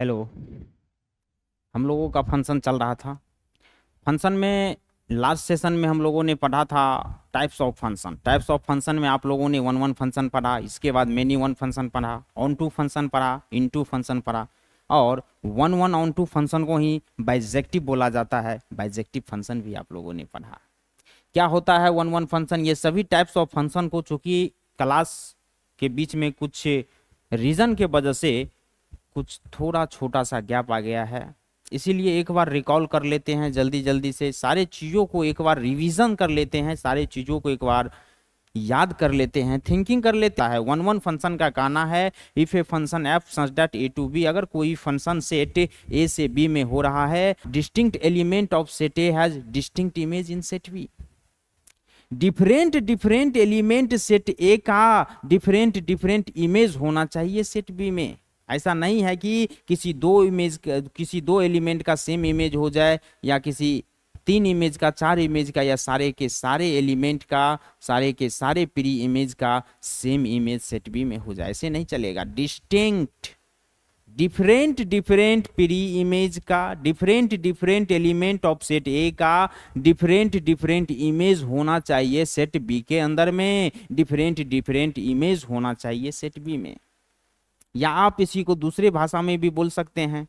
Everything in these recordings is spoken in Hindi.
हेलो। हम लोगों का फंक्शन चल रहा था। फंक्शन में लास्ट सेशन में हम लोगों ने पढ़ा था टाइप्स ऑफ फंक्शन में आप लोगों ने वन वन फंक्शन पढ़ा, इसके बाद मेनी वन फंक्शन पढ़ा, ऑन टू फंक्शन पढ़ा, इन टू फंक्शन पढ़ा। और one one onto function को ही बाइजेक्टिव बोला जाता है। बाइजेक्टिव फंक्शन भी आप लोगों ने पढ़ा। क्या होता है वन वन फंक्शन? ये सभी टाइप्स ऑफ फंक्शन को चूंकि क्लास के बीच में कुछ रीजन के वजह से कुछ थोड़ा छोटा सा गैप आ गया है, इसीलिए एक बार रिकॉल कर लेते हैं जल्दी जल्दी से। सारे चीज़ों को एक बार रिवीजन कर लेते हैं, सारे चीज़ों को एक बार याद कर लेते हैं, थिंकिंग कर लेता है। वन वन फंक्शन का कहना है if a function f such that A to B, अगर कोई फंक्शन सेट ए से बी में हो रहा है, distinct element of set A has distinct image in set B. Different different element set A का डिफरेंट डिफरेंट इमेज होना चाहिए सेट बी में। ऐसा नहीं है कि किसी दो एलिमेंट का सेम इमेज हो जाए, या किसी तीन इमेज का, चार इमेज का, या सारे के सारे एलिमेंट का, सारे के सारे प्री इमेज का सेम इमेज सेट बी में हो जाए। ऐसे नहीं चलेगा। Distinct different different pre image का, different different element of set A का डिफरेंट डिफरेंट इमेज होना चाहिए सेट बी के अंदर में, डिफरेंट डिफरेंट इमेज होना चाहिए सेट बी में। या आप इसी को दूसरे भाषा में भी बोल सकते हैं,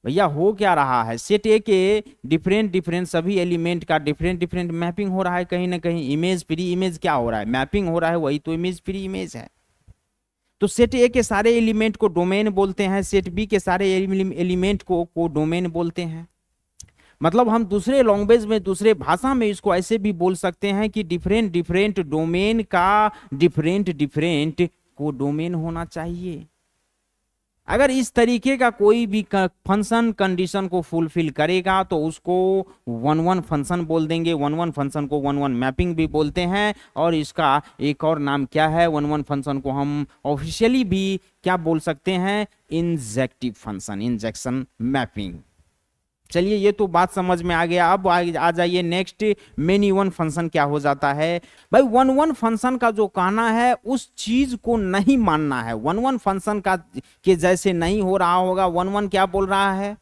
भैया हो क्या रहा है, सेट ए के डिफरेंट डिफरेंट सभी एलिमेंट का डिफरेंट डिफरेंट मैपिंग हो रहा है। कहीं ना कहीं इमेज प्री इमेज क्या हो रहा है, मैपिंग हो रहा है, वही तो इमेज प्री इमेज है। तो सेट ए के सारे एलिमेंट को डोमेन बोलते हैं, सेट बी के सारे एलिमेंट को डोमेन बोलते हैं। मतलब हम दूसरे लैंग्वेज में, दूसरे भाषा में इसको ऐसे भी बोल सकते हैं कि डिफरेंट डिफरेंट डोमेन का डिफरेंट डिफरेंट को डोमेन होना चाहिए। अगर इस तरीके का कोई भी फंक्शन कंडीशन को फुलफिल करेगा तो उसको वन वन फंक्शन बोल देंगे। वन वन फंक्शन को वन वन मैपिंग भी बोलते हैं, और इसका एक और नाम क्या है, वन वन फंक्शन को हम ऑफिशियली भी क्या बोल सकते हैं, इंजेक्टिव फंक्शन, इंजेक्शन मैपिंग। चलिए ये तो बात समझ में आ गया। अब आ जाइए नेक्स्ट, मेनी वन फंक्शन क्या हो जाता है। भाई वन वन फंक्शन का जो कहना है उस चीज को नहीं मानना है। वन वन फंक्शन का के जैसे नहीं हो रहा होगा। वन वन क्या बोल रहा है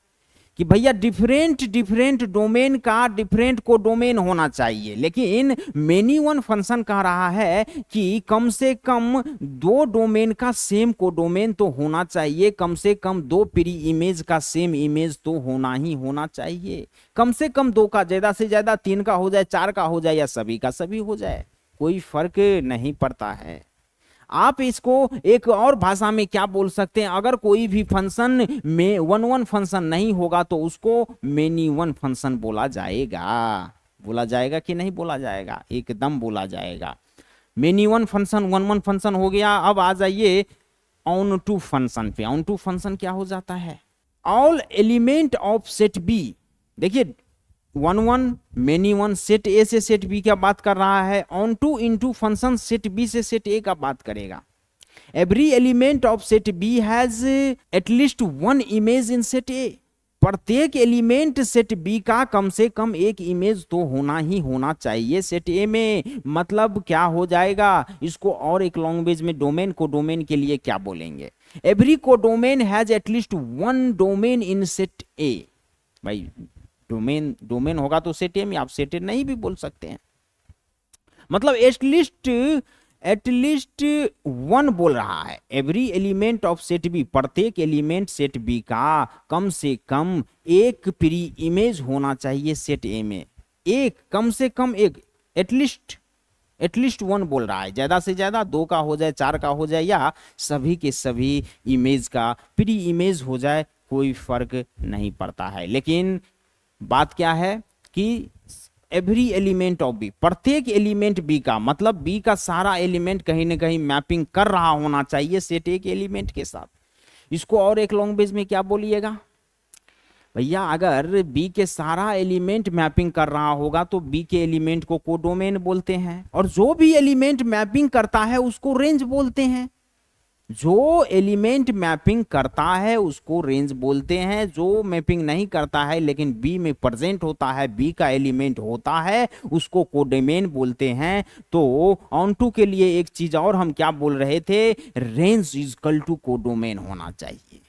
कि भैया डिफरेंट डिफरेंट डोमेन का डिफरेंट को डोमेन होना चाहिए, लेकिन मेनी वन फंक्शन कह रहा है कि कम से कम दो डोमेन का सेम को डोमेन तो होना चाहिए, कम से कम दो प्री इमेज का सेम इमेज तो होना ही होना चाहिए। कम से कम दो का, ज्यादा से ज्यादा तीन का हो जाए, चार का हो जाए, या सभी का सभी हो जाए, कोई फर्क नहीं पड़ता है। आप इसको एक और भाषा में क्या बोल सकते हैं, अगर कोई भी फंक्शन में वन वन फंक्शन नहीं होगा तो उसको मेनी वन फंक्शन बोला जाएगा। बोला जाएगा कि नहीं बोला जाएगा? एकदम बोला जाएगा। Many one function, one one function हो गया। अब आ जाइए ऑन टू फंक्शन पे। ऑन टू फंक्शन क्या हो जाता है, all element of set B. देखिए one one many one set A से सेट बी का बात कर रहा है, onto into function set B से सेट ए का बात करेगा। Every element of set B has at least one image in set A. प्रत्येक एलिमेंट सेट बी का कम से कम एक इमेज तो होना ही होना चाहिए सेट ए में। मतलब क्या हो जाएगा, इसको और एक लैंग्वेज में डोमेन को डोमेन के लिए क्या बोलेंगे, एवरी को domain has at least one domain in set ए। भाई डोमेन डोमेन होगा तो सेट ए में, आप सेट ए नहीं भी बोल सकते हैं। मतलब एटलीस्ट वन बोल रहा है। Every element of set B, प्रत्येक एलिमेंट सेट बी का कम से कम एक प्री इमेज होना चाहिए सेट ए में। एक, कम से कम एक, एटलीस्ट वन बोल रहा है। ज्यादा से ज्यादा दो का हो जाए, चार का हो जाए, या सभी के सभी इमेज का प्री इमेज हो जाए, कोई फर्क नहीं पड़ता है। लेकिन बात क्या है कि एवरी एलिमेंट ऑफ बी, प्रत्येक एलिमेंट बी का, मतलब बी का सारा एलिमेंट कहीं ना कहीं मैपिंग कर रहा होना चाहिए सेट ए के एलिमेंट के साथ। इसको और एक लैंग्वेज में क्या बोलिएगा भैया, अगर बी के सारा एलिमेंट मैपिंग कर रहा होगा तो बी के एलिमेंट को कोडोमेन बोलते हैं, और जो भी एलिमेंट मैपिंग करता है उसको रेंज बोलते हैं। जो एलिमेंट मैपिंग करता है उसको रेंज बोलते हैं, जो मैपिंग नहीं करता है लेकिन बी में प्रेजेंट होता है, बी का एलिमेंट होता है, उसको कोडोमेन बोलते हैं। तो ऑन टू के लिए एक चीज और हम क्या बोल रहे थे, range is equal to codomain होना चाहिए।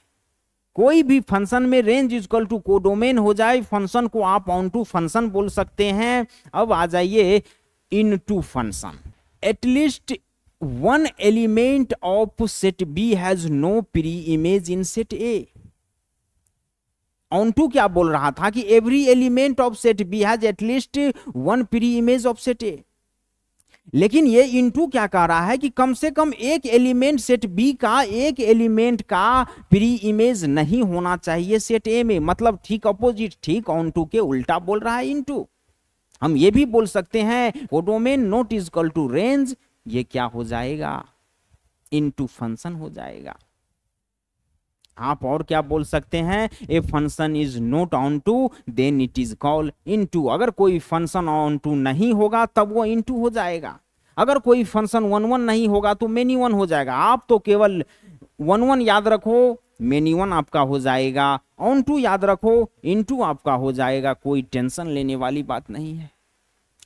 कोई भी फंक्शन में रेंज इक्वल टू कोडोमेन हो जाए, फंक्शन को आप ऑन टू फंक्शन बोल सकते हैं। अब आ जाइए into function. At least one element of set B has no pre image in set A. Onto क्या बोल रहा था कि every element of set B has at least one pre image of set A, लेकिन ये इनटू क्या कह रहा है कि कम से कम एक एलिमेंट सेट बी का, एक एलिमेंट का प्री इमेज नहीं होना चाहिए सेट ए में। मतलब ठीक अपोजिट, ठीक ऑन टू के उल्टा बोल रहा है इनटू। हम ये भी बोल सकते हैं codomain not is equal to range, ये क्या हो जाएगा, इनटू फंक्शन हो जाएगा। आप और क्या बोल सकते हैं, a function is not onto then it is called into. अगर कोई फंक्शन ऑन टू नहीं होगा तब वो इनटू हो जाएगा। अगर कोई फंक्शन 1 1 नहीं होगा तो मेनी 1 हो जाएगा। आप तो केवल 1 1 याद रखो, मेनी 1 आपका हो जाएगा। ऑन टू याद रखो, इनटू आपका हो जाएगा। कोई टेंशन लेने वाली बात नहीं है।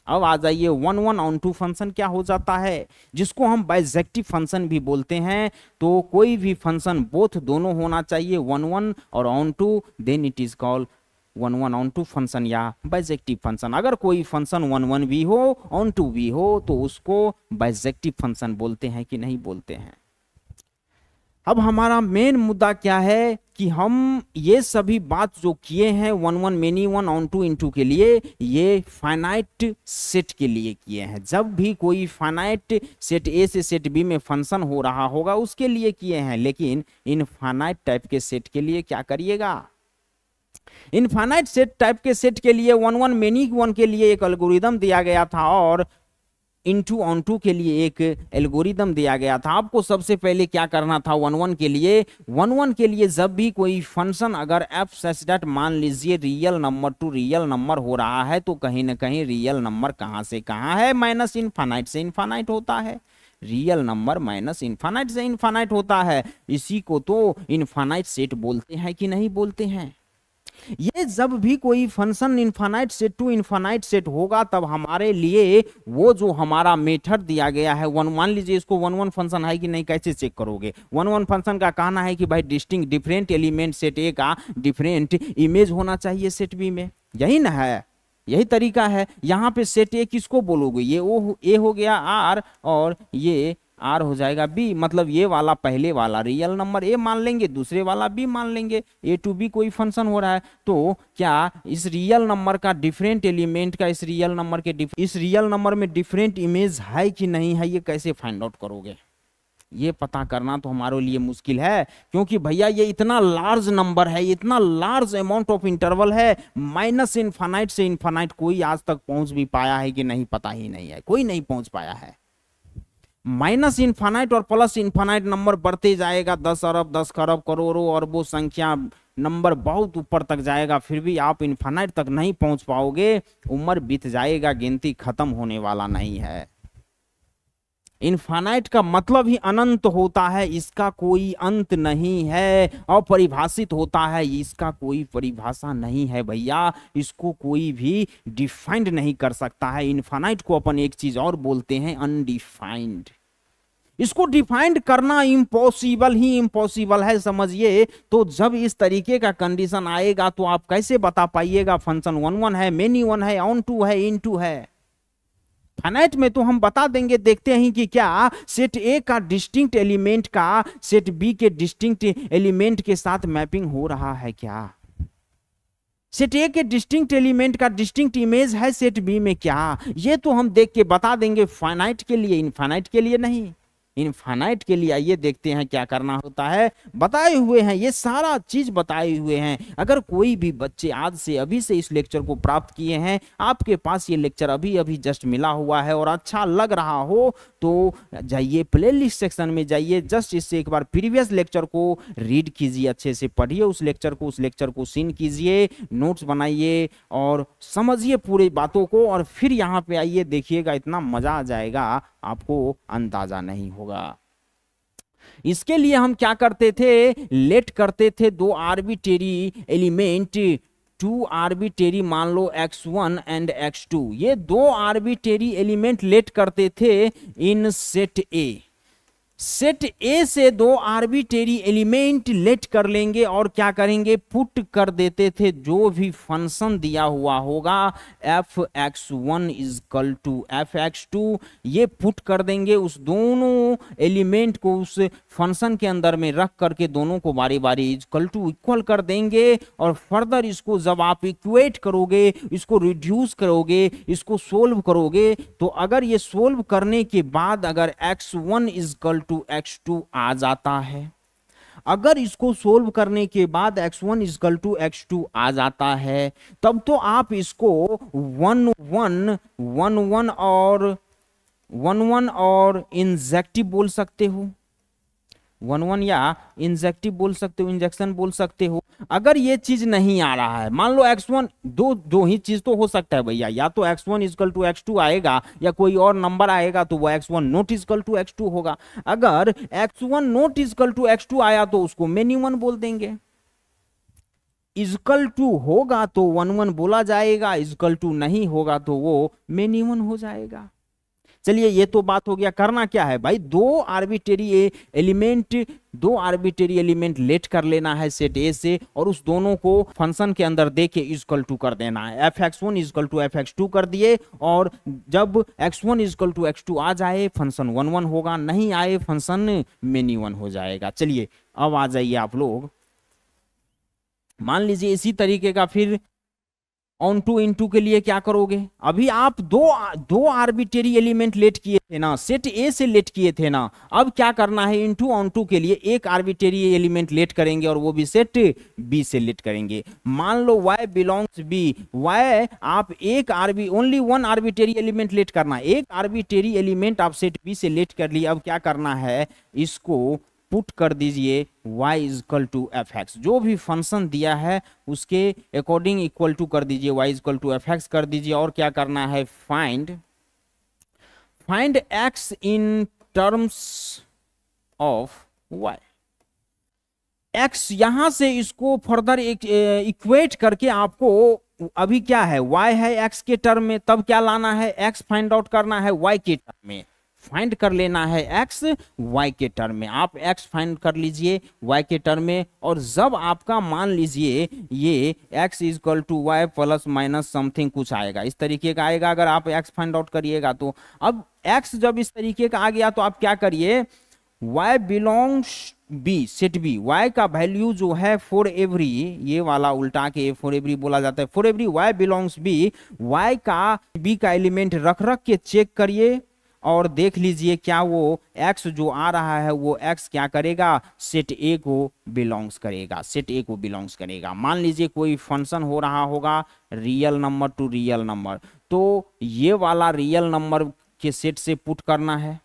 अब आ जाइए 1 1 ऑन टू फंक्शन क्या हो जाता है, जिसको हम बाइजेक्टिव फंक्शन भी बोलते हैं। तो कोई भी फंक्शन बोथ दोनों होना चाहिए, 1 1 और onto, then it is called 1 1 onto function या बाइजेक्टिव फंक्शन। अगर कोई फंक्शन 1 1 भी हो, ऑन टू भी हो, तो उसको बाइजेक्टिव फंक्शन बोलते हैं कि नहीं बोलते हैं। अब हमारा मेन मुद्दा क्या है कि हम ये सभी बात जो किए हैं 1 1 मेनी 1 ऑन टू इनटू के लिए, ये फाइनाइट सेट के लिए किए हैं। जब भी कोई फाइनाइट सेट ए से सेट बी में फंक्शन हो रहा होगा उसके लिए किए हैं। लेकिन इनफाइनाइट टाइप के सेट के लिए क्या करिएगा, इनफाइनाइट सेट टाइप के सेट के लिए 1 1 मेनी 1 के लिए एक एल्गोरिदम दिया गया था और इनटू ऑन टू के लिए एक एल्गोरिदम दिया गया था। आपको सबसे पहले क्या करना था 1 1 के लिए, 1 1 के लिए जब भी कोई फंक्शन अगर एफ सच दैट मान लीजिए real number to real number हो रहा है, तो कहीं ना कहीं रियल नंबर कहां से कहां है, माइनस इनफाइनाइट से इनफाइनाइट होता है। रियल नंबर माइनस इनफाइनाइट से इनफाइनाइट होता है। इसी को तो इनफाइनाइट सेट बोलते हैं कि नहीं बोलते हैं। ये जब भी कोई function infinite set to infinite set होगा तब हमारे लिए वो जो हमारा मेथड दिया गया है, मान लीजिए इसको 1 1 फंक्शन है कि नहीं, कैसे चेक करोगे। 1 1 फंक्शन का कहना है कि भाई distinct different element set A का डिफरेंट इमेज होना चाहिए सेट बी में, यही ना है, यही तरीका है। यहाँ पे सेट ए किसको बोलोगे, ये ओ ए हो गया आर और ये आर हो जाएगा बी। मतलब ये वाला पहले वाला रियल नंबर ए मान लेंगे, दूसरे वाला बी मान लेंगे। ए टू बी कोई फंक्शन हो रहा है तो क्या इस रियल नंबर का डिफरेंट एलिमेंट का इस रियल नंबर में डिफरेंट इमेज है कि नहीं है, ये कैसे फाइंड आउट करोगे। ये पता करना तो हमारे लिए मुश्किल है, क्योंकि भैया ये इतना लार्ज नंबर है, इतना लार्ज अमाउंट ऑफ इंटरवल है। माइनस इनफाइनाइट से इनफाइनाइट कोई आज तक पहुंच भी पाया है कि नहीं, पता ही नहीं है, कोई नहीं पहुंच पाया है। माइनस इनफाइनाइट और प्लस इनफाइनाइट नंबर बढ़ते जाएगा, 10 अरब 10 खरब करोड़ों अरबों संख्या नंबर बहुत ऊपर तक जाएगा, फिर भी आप इनफाइनाइट तक नहीं पहुंच पाओगे। उम्र बीत जाएगा, गिनती खत्म होने वाला नहीं है। इनफाइनाइट का मतलब ही अनंत होता है, इसका कोई अंत नहीं है। अपरिभाषित होता है, इसका कोई परिभाषा नहीं है भैया, इसको कोई भी डिफाइंड नहीं कर सकता है। इनफाइनाइट को अपन एक चीज और बोलते हैं, अनडिफाइंड। इसको डिफाइंड करना इम्पॉसिबल ही इम्पॉसिबल है, समझिए। तो जब इस तरीके का कंडीशन आएगा तो आप कैसे बता पाइएगा फंक्शन 1 1 है, मेनी 1 है, ऑन टू है, इन टू है। फाइनाइट में तो हम बता देंगे, देखते हैं कि क्या सेट ए का डिस्टिंक्ट एलिमेंट का सेट बी के डिस्टिंक्ट एलिमेंट के साथ मैपिंग हो रहा है क्या, सेट ए के डिस्टिंक्ट एलिमेंट का डिस्टिंक्ट इमेज है सेट बी में क्या, ये तो हम देख के बता देंगे फाइनाइट के लिए, इनफाइनाइट के लिए नहीं। इनफाइनाइट के लिए आइए देखते हैं क्या करना होता है। बताए हुए हैं, ये सारा चीज बताए हुए हैं। अगर कोई भी बच्चे आज से अभी से इस लेक्चर को प्राप्त किए हैं, आपके पास ये लेक्चर अभी अभी जस्ट मिला हुआ है और अच्छा लग रहा हो तो जाइए प्लेलिस्ट सेक्शन में जाइए, जस्ट इससे एक बार प्रीवियस लेक्चर को रीड कीजिए, अच्छे से पढ़िए उस लेक्चर को सीन कीजिए, नोट्स बनाइए और समझिए पूरी बातों को, और फिर यहाँ पे आइए देखिएगा, इतना मजा आ जाएगा आपको अंदाजा नहीं होगा। इसके लिए हम क्या करते थे, लेट करते थे दो आर्बिट्रेरी एलिमेंट, 2 आर्बिट्रेरी मान लो x1 एंड x2, ये 2 आर्बिट्रेरी एलिमेंट लेट करते थे इन सेट ए। सेट ए से दो आर्बिट्रेरी एलिमेंट लेट कर लेंगे और क्या करेंगे, पुट कर देते थे जो भी फंक्शन दिया हुआ होगा f(x1) इजकल टू f(x2), ये पुट कर देंगे उस दोनों एलिमेंट को उस फंक्शन के अंदर में रख करके दोनों को बारी बारी इजकल टू इक्वल कर देंगे। और फर्दर इसको जब आप इक्वेट करोगे, इसको रिड्यूस करोगे, इसको सोल्व करोगे, तो अगर ये सोल्व करने के बाद अगर x1 इजकल टू x2 आ जाता है, अगर इसको सोल्व करने के बाद x1 इजकल टू x2 आ जाता है, तब तो आप इसको 1 1 1 1 और 1 1 और इंजेक्टिव बोल सकते हो, 1 1 या इंजेक्टिव बोल सकते हो, इंजेक्शन बोल सकते हो। अगर ये चीज नहीं आ रहा है, मान लो x1, दो ही चीज तो हो सकता है भैया, या तो x1 इजकल टू x2 आएगा या कोई और नंबर आएगा तो वो x1 not is equal to x2 होगा। अगर x1 not is equal to x2 आया तो उसको मेनी वन बोल देंगे, इजकल टू होगा तो 1 1 बोला जाएगा, इजकल टू नहीं होगा तो वो मेनी वन हो जाएगा। चलिए ये तो बात हो गया। करना क्या है भाई, दो आर्बिट्रेरी एलिमेंट लेट कर लेना है सेट ए से और उस दोनों को फंक्शन के अंदर देके इजकल टू कर देना है। f(x1) इजकल टू f(x2) कर दिए और जब x1 इजकल टू x2 आ जाए फंक्शन 1 1 होगा, नहीं आए फंक्शन मेनी वन हो जाएगा। चलिए अब आ जाइए आप लोग, मान लीजिए इसी तरीके का फिर ऑन टू इन टू के लिए क्या करोगे, अभी आप दो आर्बिट्रेरी एलिमेंट लेट किए थे ना, सेट ए से लेट किए थे ना, अब क्या करना है, इनटू ऑन टू के लिए एक आर्बिट्रेरी एलिमेंट लेट करेंगे और वो भी सेट बी से लेट करेंगे। मान लो y बिलोंग्स बी, y आप only one arbitrary element let करना, एक आर्बिट्रेरी एलिमेंट आप सेट बी से लेट कर लिए। अब क्या करना है, इसको पुट कर दीजिए y इजकल टू f(x), जो भी फंक्शन दिया है उसके अकॉर्डिंग इक्वल टू कर दीजिए, y इजकल टू f(x) कर दीजिए। और क्या करना है, find x in terms of y, x यहां से इसको फर्दर इक्वेट करके आपको अभी क्या है, y है x के टर्म में, तब क्या लाना है, x फाइंड आउट करना है y के टर्म में, फाइंड कर लेना है x y के टर्म में। आप x फाइंड कर लीजिए y के टर्म में और जब आपका मान लीजिए ये x is equal to y plus minus something कुछ आएगा, इस तरीके का आएगा अगर आप x फाइंड आउट करिएगा तो। अब x जब इस तरीके का आ गया तो आप क्या करिए, y belongs B, set B, y का वैल्यू जो है फॉर एवरी, ये वाला उल्टा के फॉर एवरी बोला जाता है, for every y belongs B, y का b का एलिमेंट रख रख के चेक करिए और देख लीजिए क्या वो x जो आ रहा है वो x क्या करेगा, सेट ए को बिलोंग्स करेगा, सेट ए को बिलोंग्स करेगा। मान लीजिए कोई फंक्शन हो रहा होगा real number to real number, तो ये वाला रियल नंबर के सेट से पुट करना है,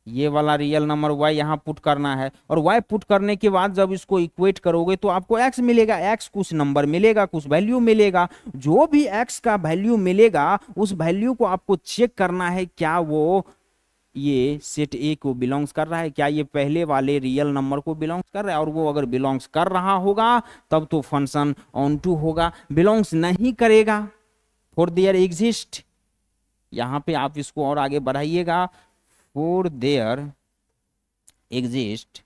ये वाला रियल नंबर y यहाँ पुट करना है और y पुट करने के बाद जब इसको इक्वेट करोगे तो आपको x मिलेगा, x कुछ नंबर मिलेगा, कुछ वैल्यू मिलेगा, जो भी x का वैल्यू मिलेगा उस वैल्यू को आपको चेक करना है क्या वो ये सेट ए को बिलोंग्स कर रहा है, क्या ये पहले वाले रियल नंबर को बिलोंग्स कर रहा है। और वो अगर बिलोंग्स कर रहा होगा तब तो फंक्शन ऑन टू होगा, बिलोंग्स नहीं करेगा फॉर देयर एग्जिस्ट, यहाँ पे आप इसको और आगे बढ़ाइएगा, for there exist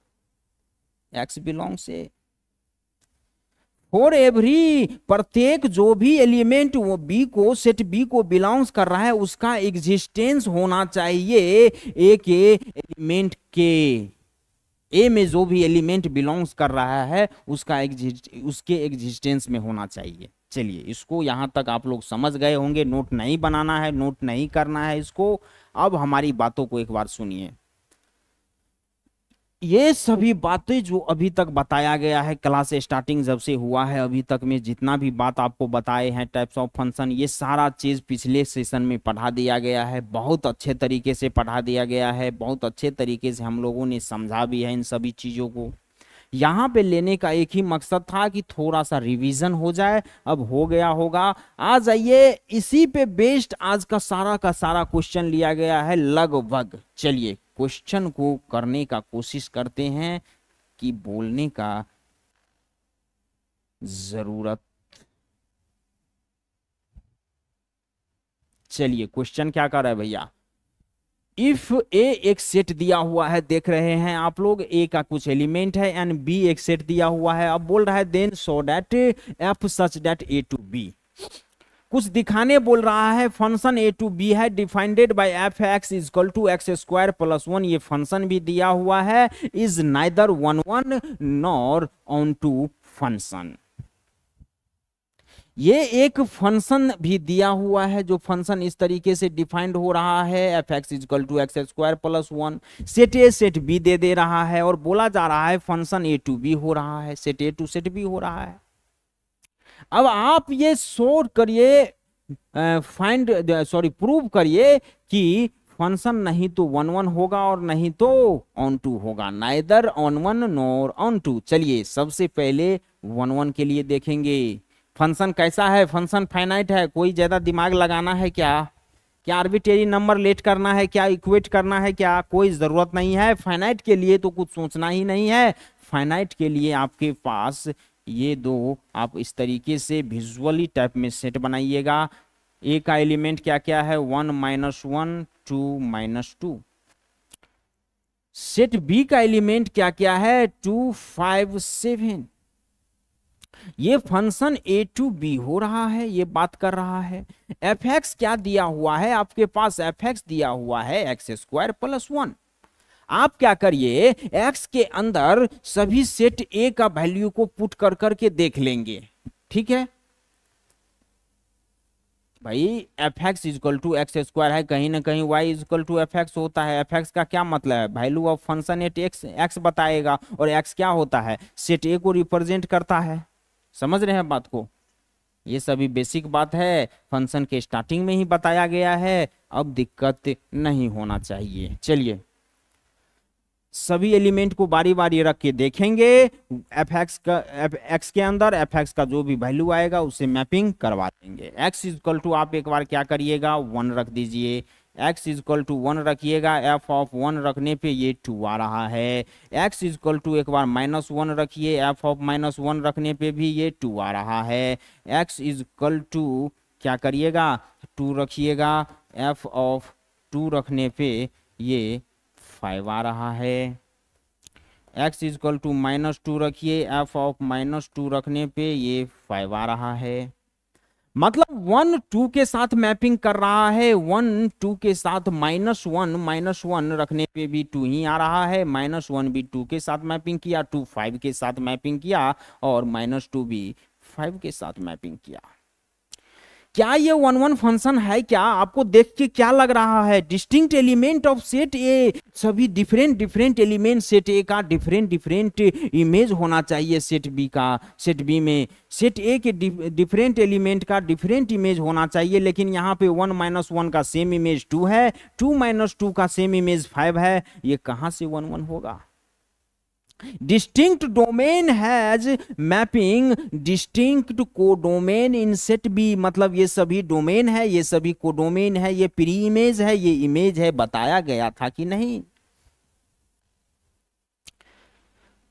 x belongs a, for every प्रत्येक जो भी एलिमेंट वो बी को सेट बी को बिलोंग्स कर रहा है उसका एग्जिस्टेंस होना चाहिए ए के एलिमेंट के, ए में जो भी एलिमेंट बिलोंग्स कर रहा है उसका उसके एग्जिस्टेंस में होना चाहिए। चलिए इसको यहाँ तक आप लोग समझ गए होंगे, नोट नहीं बनाना है, नोट नहीं करना है इसको। अब हमारी बातों को एक बार सुनिए, ये सभी बातें जो अभी तक बताया गया है क्लास स्टार्टिंग जब से हुआ है अभी तक में जितना भी बात आपको बताए हैं टाइप्स ऑफ फंक्शन, ये सारा चीज पिछले सेशन में पढ़ा दिया गया है, बहुत अच्छे तरीके से पढ़ा दिया गया है, बहुत अच्छे तरीके से हम लोगों ने समझा भी है इन सभी चीजों को। यहाँ पे लेने का एक ही मकसद था कि थोड़ा सा रिवीजन हो जाए, अब हो गया होगा। आ जाइए, इसी पे बेस्ड आज का सारा क्वेश्चन लिया गया है लगभग। चलिए क्वेश्चन को करने का कोशिश करते हैं कि बोलने का जरूरत। चलिए क्वेश्चन क्या कर रहा है भैया, इफ ए एक सेट दिया हुआ है, देख रहे हैं आप लोग, ए का कुछ एलिमेंट है एंड बी एक सेट दिया हुआ है। अब बोल रहा है then so that f such that A to B, कुछ दिखाने बोल रहा है। फंक्शन ए टू बी है defined by f x is equal to x square plus 1, ये फंक्शन भी दिया हुआ है। Is neither 1 1 nor onto function, ये एक फंक्शन भी दिया हुआ है जो फंक्शन इस तरीके से डिफाइंड हो रहा है, f x is equal to x square plus 1। Set A set B दे रहा है और बोला जा रहा है फंक्शन ए टू बी हो रहा है, set A to set B हो रहा है। अब आप ये शो करिए, प्रूव करिए कि फंक्शन नहीं तो 1 1 होगा और नहीं तो ऑन टू होगा, neither on 1 nor onto. चलिए सबसे पहले 1 1 के लिए देखेंगे। फंक्शन कैसा है? फंक्शन फाइनाइट है, कोई ज्यादा दिमाग लगाना है क्या? क्या आर्बिट्रेरी नंबर लेट करना है? क्या इक्वेट करना है? क्या कोई जरूरत नहीं है। फाइनाइट के लिए तो कुछ सोचना ही नहीं है। फाइनाइट के लिए आपके पास ये दो आप इस तरीके से विजुअली टाइप में सेट बनाइएगा। ए का एलिमेंट क्या क्या है? 1 -1 2 -2। सेट बी का एलिमेंट क्या क्या है? 2 5 7। ये फंक्शन ए टू बी हो रहा है, ये बात कर रहा है। एफ एक्स क्या दिया हुआ है आपके पास? एफ एक्स दिया हुआ है एक्स स्क्वायर प्लस 1। आप क्या करिए, एक्स के अंदर सभी सेट ए का वैल्यू को पुट कर करके देख लेंगे, ठीक है भाई। F x is equal to x square है, कहीं ना कहीं y is equal to f x होता है। एफ एक्स का क्या मतलब है? Value of function at x, x बताएगा। और एक्स क्या होता है? सेट ए को रिप्रेजेंट करता है। समझ रहे हैं बात को? ये सभी बेसिक बात है, फंक्शन के स्टार्टिंग में ही बताया गया है, अब दिक्कत नहीं होना चाहिए। चलिए सभी एलिमेंट को बारी बारी रख के देखेंगे। एफ एक्स का, एफ एक्स के अंदर एफ एक्स का जो भी वैल्यू आएगा उसे मैपिंग करवा देंगे। एक्स इजक्वल टू आप एक बार क्या करिएगा, 1 रख दीजिए। x इजक्वल टू 1 रखिएगा, f ऑफ 1 रखने पे ये 2 आ रहा है। x इजक्वल टू एक बार -1 रखिए, f ऑफ -1 रखने पे भी ये 2 आ रहा है। x इजक्वल टू क्या करिएगा, 2 रखिएगा, f ऑफ 2 रखने पे ये 5 आ रहा है। x इजक्वल टू -2 रखिए, f ऑफ -2 रखने पे ये 5 आ रहा है। मतलब 1 2 के साथ मैपिंग कर रहा है, 1 2 के साथ -1 रखने पे भी 2 ही आ रहा है। -1 भी 2 के साथ मैपिंग किया, 2 5 के साथ मैपिंग किया और -2 भी 5 के साथ मैपिंग किया। क्या ये 1 1 फंक्शन है? क्या आपको देख के क्या लग रहा है? डिस्टिंक्ट एलिमेंट ऑफ सेट ए, सभी डिफरेंट एलिमेंट सेट ए का डिफरेंट इमेज होना चाहिए सेट बी का। सेट बी में सेट ए के डिफरेंट एलिमेंट का डिफरेंट इमेज होना चाहिए, लेकिन यहाँ पे 1 -1 का सेम इमेज 2 है, 2 -2 का सेम इमेज 5 है। ये कहाँ से 1 1 होगा? Distinct domain has mapping distinct codomain in set B, मतलब ये सभी डोमेन है, ये सभी कोडोमेन है, ये प्री इमेज है, ये इमेज है, बताया गया था कि नहीं?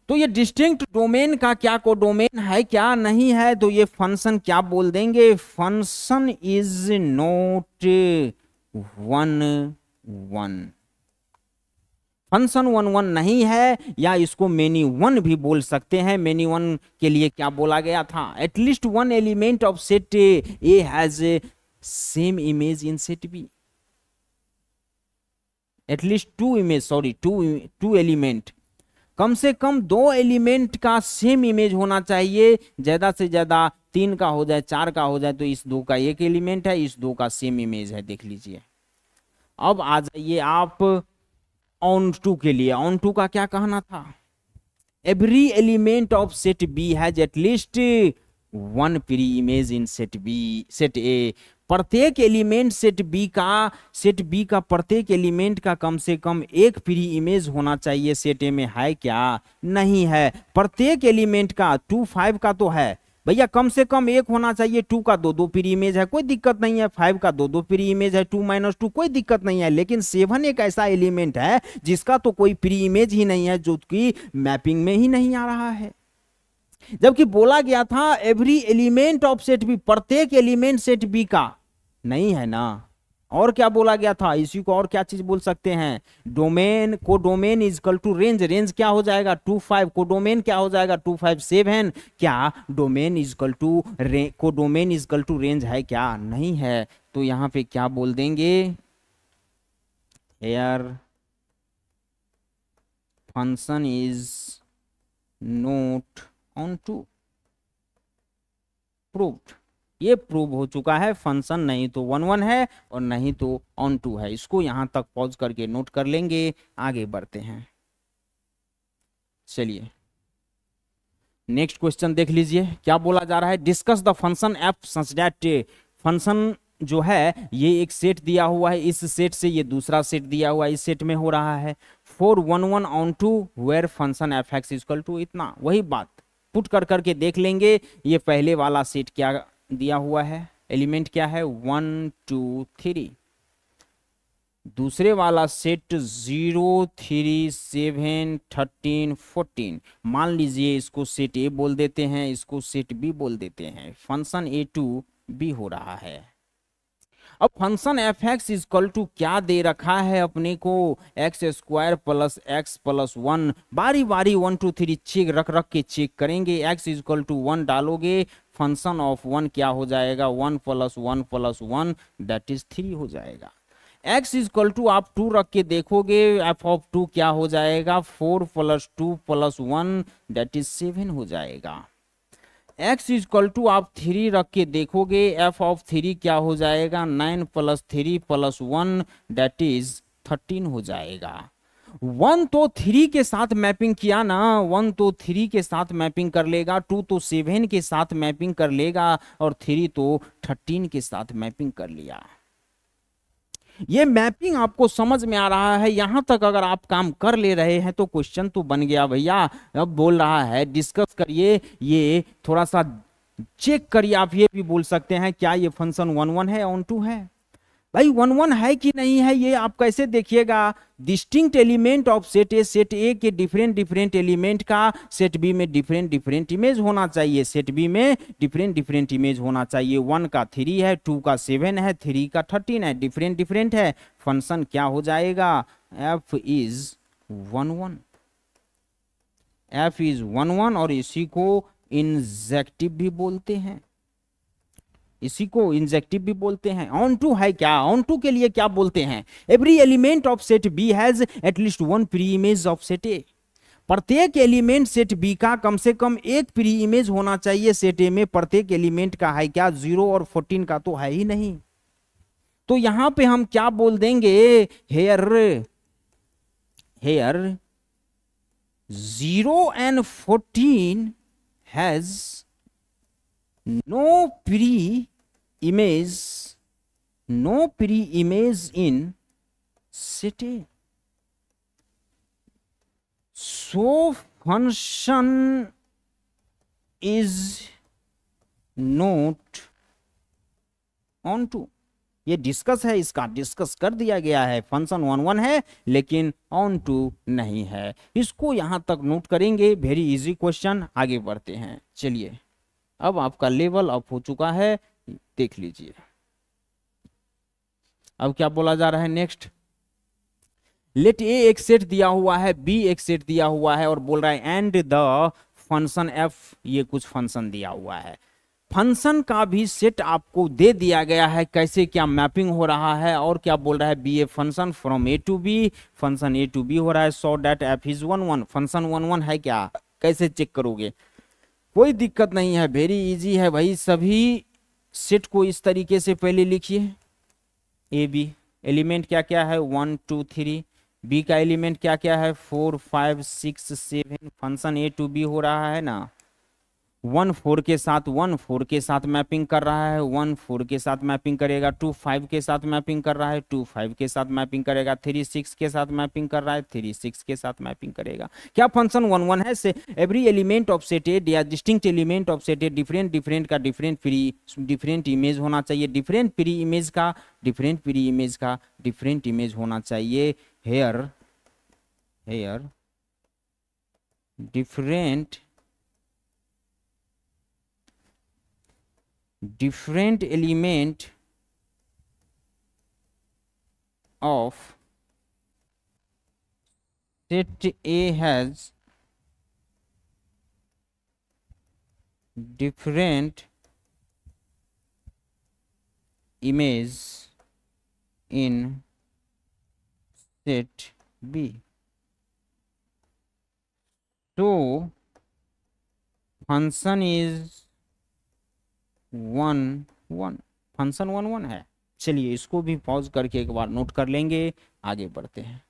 तो ये डिस्टिंक्ट डोमेन का क्या कोडोमेन है क्या नहीं है? तो ये फंक्शन क्या बोल देंगे, फंक्शन इज नॉट 1 1, फंक्शन 1 1 नहीं है, या इसको मेनी 1 भी बोल सकते हैं। मेनी 1 के लिए क्या बोला गया था? At least 1 element of set A has same image in set B. At least 2 image, sorry 2 element, कम से कम 2 एलिमेंट का सेम इमेज होना चाहिए। ज्यादा से ज्यादा 3 का हो जाए, 4 का हो जाए, तो इस 2 का एक एलिमेंट है, इस 2 का सेम इमेज है। देख लीजिए। अब आ जाइए आप ऑन 2 के लिए। ऑन 2 का क्या कहना था? Every element of set B has at least 1 pre image in set B, set A. प्रत्येक एलिमेंट सेट बी का प्रत्येक एलिमेंट का कम से कम एक प्री इमेज होना चाहिए। सेट ए में है क्या? नहीं है। प्रत्येक एलिमेंट का 2 5 का तो है भैया, कम से कम एक होना चाहिए। 2 का 2 प्री इमेज है, कोई दिक्कत नहीं है। 5 का 2 प्री इमेज है, 2 -2 कोई दिक्कत नहीं है। लेकिन 7 एक ऐसा एलिमेंट है जिसका तो कोई प्री इमेज ही नहीं है, जो कि मैपिंग में ही नहीं आ रहा है। जबकि बोला गया था every element of set B, प्रत्येक एलिमेंट सेट बी का नहीं है ना। और क्या बोला गया था, इसी को और क्या चीज बोल सकते हैं, domain, codomain is equal to range, range क्या हो जाएगा 25, को डोमेन क्या हो जाएगा 257, क्या domain is equal to codomain is equal to range है क्या, नहीं है। तो यहां पे क्या बोल देंगे, here function is not onto, proved, ये प्रूव हो चुका है, फंक्शन नहीं तो 11 है और नहीं तो ऑन टू है। इसको यहां तक पॉज करके नोट कर लेंगे, आगे बढ़ते हैं। चलिए नेक्स्ट क्वेश्चन देख लीजिए, क्या बोला जा रहा है, discuss the function f such that, function जो है ये एक सेट दिया हुआ है, इस सेट से ये दूसरा सेट दिया हुआ है, इस सेट में हो रहा है, for 11 onto where function f x equal to इतना, वही बात पुट कर करके देख लेंगे। ये पहले वाला सेट क्या दिया हुआ है, एलिमेंट क्या है 1 2 3, दूसरे वाला सेट 0 3 7 13 14, मान लीजिए इसको सेट ए बोल देते हैं, इसको सेट बी बोल देते हैं, फंक्शन ए टू बी हो रहा है। अब function f x equal to क्या दे रखा है अपने को, x square plus x plus 1, बारी बारी 1 2 3 चेक रख रख के चेक करेंगे, एक्स इक्वल टू 1 डालोगे, फंक्शन ऑफ 1 क्या हो जाएगा 1 प्लस 1 दैट इज 3 हो जाएगा। x इक्वल टू आप 2 रख के देखोगे, f ऑफ 2 क्या हो जाएगा 4 प्लस 2 प्लस 1 दैट इज 7 हो जाएगा। x इक्वल टू आप 3 रख के देखोगे, f ऑफ 3 क्या हो जाएगा 9 प्लस 3 प्लस 1 दैट इज 13 हो जाएगा। 1 तो 3 के साथ मैपिंग किया ना, 1 तो 3 के साथ मैपिंग कर लेगा, 2 तो 7 के साथ मैपिंग कर लेगा और 3 तो 13 के साथ मैपिंग कर लिया। ये मैपिंग आपको समझ में आ रहा है, यहां तक अगर आप काम कर ले रहे हैं तो क्वेश्चन तो बन गया भैया। अब बोल रहा है डिस्कस करिए, ये थोड़ा सा चेक करिए, आप ये भी बोल सकते हैं क्या ये फंक्शन 11 है ऑन टू है, भाई 11 है कि नहीं है, ये आप कैसे देखिएगा, डिस्टिंक्ट एलिमेंट ऑफ सेट ए के डिफरेंट डिफरेंट एलिमेंट का सेट बी में डिफरेंट डिफरेंट इमेज होना चाहिए, सेट बी में डिफरेंट डिफरेंट इमेज होना चाहिए, 1 का 3 है, 2 का 7 है, 3 का 13 है, डिफरेंट डिफरेंट है, फंक्शन क्या हो जाएगा एफ इज 11, एफ इज 11 और इसी को इंजेक्टिव भी बोलते हैं, इसी को इंजेक्टिव भी बोलते हैं। ऑन टू है क्या, ऑन टू के लिए क्या बोलते हैं, every element of set B has at least 1 pre image of set A, प्रत्येक एलिमेंट सेट बी का कम से कम एक प्री इमेज होना चाहिए सेट ए में, प्रत्येक एलिमेंट का है क्या 0 और 14 का तो है ही नहीं, तो यहां पे हम क्या बोल देंगे, hair 0 and 14 has no pre-image in set A. So function is not on to, ये डिस्कस है, इसका डिस्कस कर दिया गया है, फंक्शन 11 है लेकिन ऑन टू नहीं है, इसको यहां तक नोट करेंगे, वेरी इजी क्वेश्चन। आगे बढ़ते हैं, चलिए अब आपका लेवल अप हो चुका है, देख लीजिए अब क्या बोला जा रहा है नेक्स्ट, लेट ए एक सेट दिया हुआ है, बी एक सेट दिया हुआ है और बोल रहा है एंड द फंक्शन एफ, ये कुछ फंक्शन दिया हुआ है, फंक्शन का भी सेट आपको दे दिया गया है, कैसे क्या मैपिंग हो रहा है और क्या बोल रहा है be a function from A to B, function A to B हो रहा है, so that f is 11, function 11 है क्या, कैसे चेक करोगे, कोई दिक्कत नहीं है, वेरी इजी है भाई, सभी सेट को इस तरीके से पहले लिखिए, ए बी एलिमेंट क्या क्या है 1 2 3, बी का एलिमेंट क्या क्या है 4 5 6 7, फंक्शन ए टू बी हो रहा है ना, 1 4 के साथ 1 4 के साथ मैपिंग कर रहा है, 1 4 के साथ मैपिंग करेगा, 2 5 के साथ मैपिंग कर रहा है, 2 5 के साथ मैपिंग करेगा, 3 6 के साथ मैपिंग कर रहा है, 3 6 के साथ मैपिंग करेगा, क्या फंक्शन 11 है, से every element of set A या distinct element of set A different different का डिफरेंट इमेज होना चाहिए, डिफरेंट प्री इमेज का डिफरेंट इमेज होना चाहिए, here different element of set A has different image in set B. So function is 1 1, function 1 1 है। चलिए इसको भी पॉज करके एक बार नोट कर लेंगे, आगे बढ़ते हैं।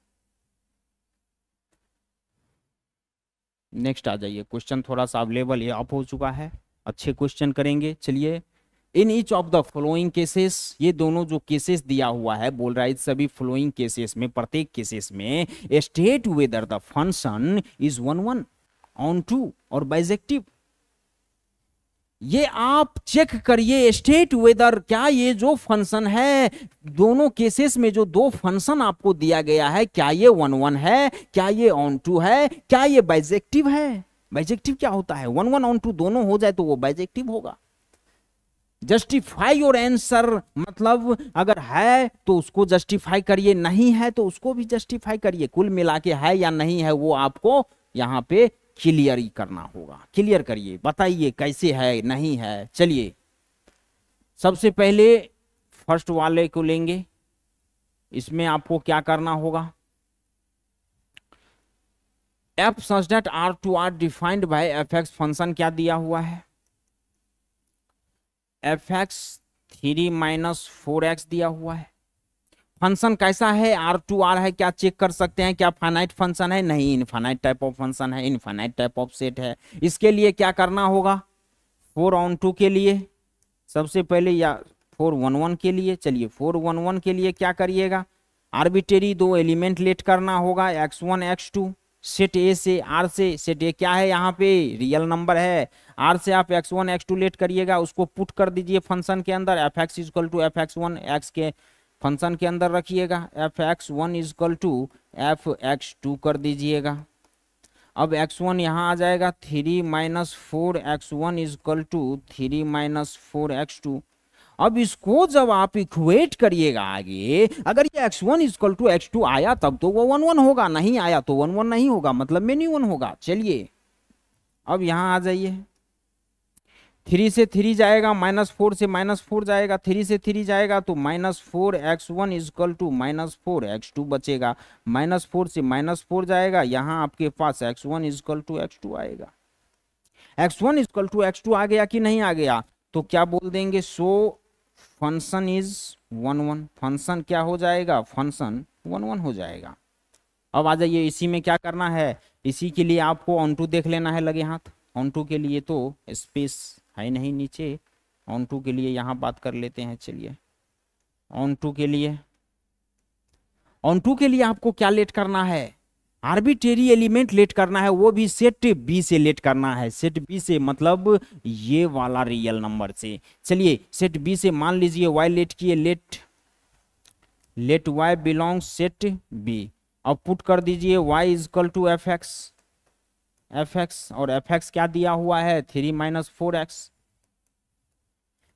नेक्स्ट आ जाइए, क्वेश्चन थोड़ा सा अवेलेबल ये अप हो चुका है, अच्छे क्वेश्चन करेंगे। चलिए, in each of the following cases, ये दोनों जो केसेस दिया हुआ है बोल रहा है सभी फॉलोइंग केसेस में, प्रत्येक केसेस में state whether the function is 1 1 onto और बाइजेक्टिव। ये आप चेक करिए स्टेट वेदर, क्या ये जो फंक्शन है दोनों केसेस में, जो दो फंक्शन आपको दिया गया है, क्या ये 1 1 है, क्या ये ऑन टू है, क्या ये बाइजेक्टिव है। बाइजेक्टिव क्या होता है, 1 1 ऑन टू दोनों हो जाए तो वो बाइजेक्टिव होगा। जस्टिफाई योर आंसर, मतलब अगर है तो उसको जस्टिफाई करिए, नहीं है तो उसको भी जस्टिफाई करिए। कुल मिला के है या नहीं है वो आपको यहाँ पे क्लियर ही करना होगा। क्लियर करिए, बताइए कैसे है नहीं है। चलिए सबसे पहले फर्स्ट वाले को लेंगे, इसमें आपको क्या करना होगा, f such that R to R defined by f x, function क्या दिया हुआ है, एफ एक्स 3 माइनस 4x दिया हुआ है। फंक्शन कैसा है, आर टू आर है, क्या चेक कर सकते हैं, क्या फाइनाइट फंक्शन है, नहीं इनफाइनाइट टाइप ऑफ फंक्शन है, इनफाइनाइट टाइप ऑफ सेट है। इसके लिए क्या करना होगा, 4 ऑन 2 के लिए सबसे पहले, या 4 1 1 के लिए, चलिए 4 1 1 के लिए क्या करिएगा, आर्बिट्रेरी दो एलिमेंट लेट करना होगा, x1 x2, सेट ए से, आर से, सेट ए क्या है यहाँ पे रियल नंबर है, आर से आप x1 x2 लेट करिएगा, उसको पुट कर दीजिए फंक्शन के अंदर, f x is equal to f x 1 x के फंक्शन के अंदर रखिएगा, f x 1 is equal to f x 2 कर दीजिएगा। अब x1 यहाँ आ जाएगा 3 minus 4 x1 is equal to 3 minus 4 x2। अब इसको जब आप इक्वेट करिएगा आगे, अगर ये x1 इजकल टू x2 आया तब तो वो 1 1 होगा, नहीं आया तो 1 1 नहीं होगा, मतलब मेनी 1 होगा। चलिए अब यहाँ आ जाइए, 3 से 3 जाएगा, माइनस 4 से माइनस 4 जाएगा, 3 से 3 जाएगा तो minus 4 x1 is equal to minus 4 x2 बचेगा, माइनस 4 से माइनस 4 जाएगा, यहाँ आपके पास x1 इजकल टू x2 आएगा। x1 इजकल टू x2 आ गया कि नहीं आ गया, तो क्या बोल देंगे, सो फंक्शन इज 1 1, फंक्शन क्या हो जाएगा, फंक्शन 1 1 हो जाएगा। अब आ जाइए, इसी में क्या करना है, इसी के लिए आपको ऑन टू देख लेना है लगे हाथ। ऑन टू के लिए तो स्पेस है नहीं नीचे, ऑन टू के लिए यहाँ बात कर लेते हैं। चलिए ऑन टू के लिए, ऑन टू के लिए आपको क्या लेट करना है, आर्बिट्रेरी एलिमेंट लेट करना है, वो भी सेट बी से लेट करना है, सेट बी से मतलब ये वाला रियल नंबर से। चलिए सेट बी से मान लीजिए y लेट किए, let y belong set B, अब पुट कर दीजिए y is equal to f x, और एफ एक्स क्या दिया हुआ है 3 माइनस 4x।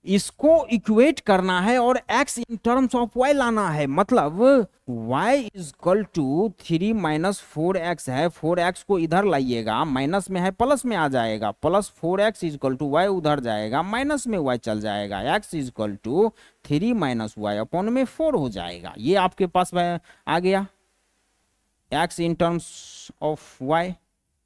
इसको इक्वेट करना है और x in terms of y लाना है, मतलब y is equal to 3 minus 4x है, 4x को इधर लाइएगा, माइनस में है प्लस में आ जाएगा, plus 4x is equal to y उधर जाएगा, माइनस में y चल जाएगा, x is equal to 3 minus y upon में 4 हो जाएगा। ये आपके पास आ गया x in terms of y,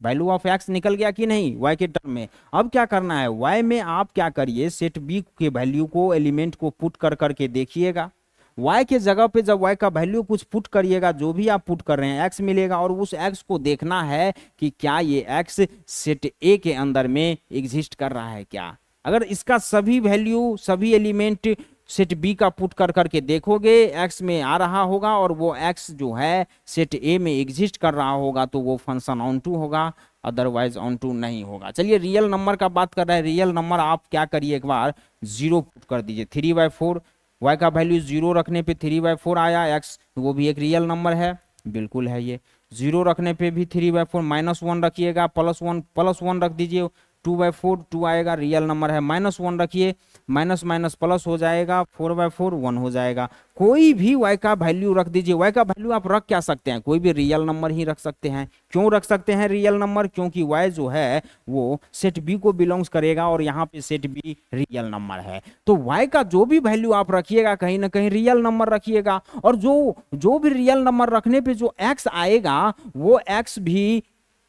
value of x निकल गया कि नहीं y के टर्म में। अब क्या करना है, y में आप क्या करिए, सेट b के वैल्यू को, एलिमेंट को पुट कर करके देखिएगा, y के जगह पे जब y का वैल्यू कुछ पुट करिएगा, जो भी आप पुट कर रहे हैं x मिलेगा, और उस x को देखना है कि क्या ये x सेट a के अंदर में एग्जिस्ट कर रहा है क्या। अगर इसका सभी वैल्यू, सभी एलिमेंट सेट बी का पुट कर करके देखोगे, x में आ रहा होगा और वो x जो है सेट ए में एग्जिस्ट कर रहा होगा, तो वो फंक्शन ऑन टू होगा, अदरवाइज ऑन टू नहीं होगा। चलिए रियल नंबर का बात कर रहे हैं, रियल नंबर आप क्या करिए, एक बार 0 पुट कर दीजिए, 3/4, y का वैल्यू 0 रखने पे 3/4 आया, x वो भी एक रियल नंबर है, बिल्कुल है ये। 0 रखने पे भी 3/4, -1 रखिएगा, +1 रख दीजिए, 2/4 2 आएगा, रियल नंबर है। -1 रखिए, माइनस माइनस प्लस हो जाएगा, 4/4 1 हो जाएगा। कोई भी y का वैल्यू रख दीजिए। y का वैल्यू आप रख क्या सकते हैं, कोई भी रियल नंबर ही रख सकते हैं। क्यों रख सकते हैं रियल नंबर, क्योंकि y जो है वो सेट बी को बिलोंग्स करेगा और यहाँ पे सेट बी रियल नंबर है। तो y का जो भी वैल्यू आप रखिएगा कहीं ना कहीं रियल नंबर रखिएगा, और जो भी रियल नंबर रखने पे जो x आएगा वो x भी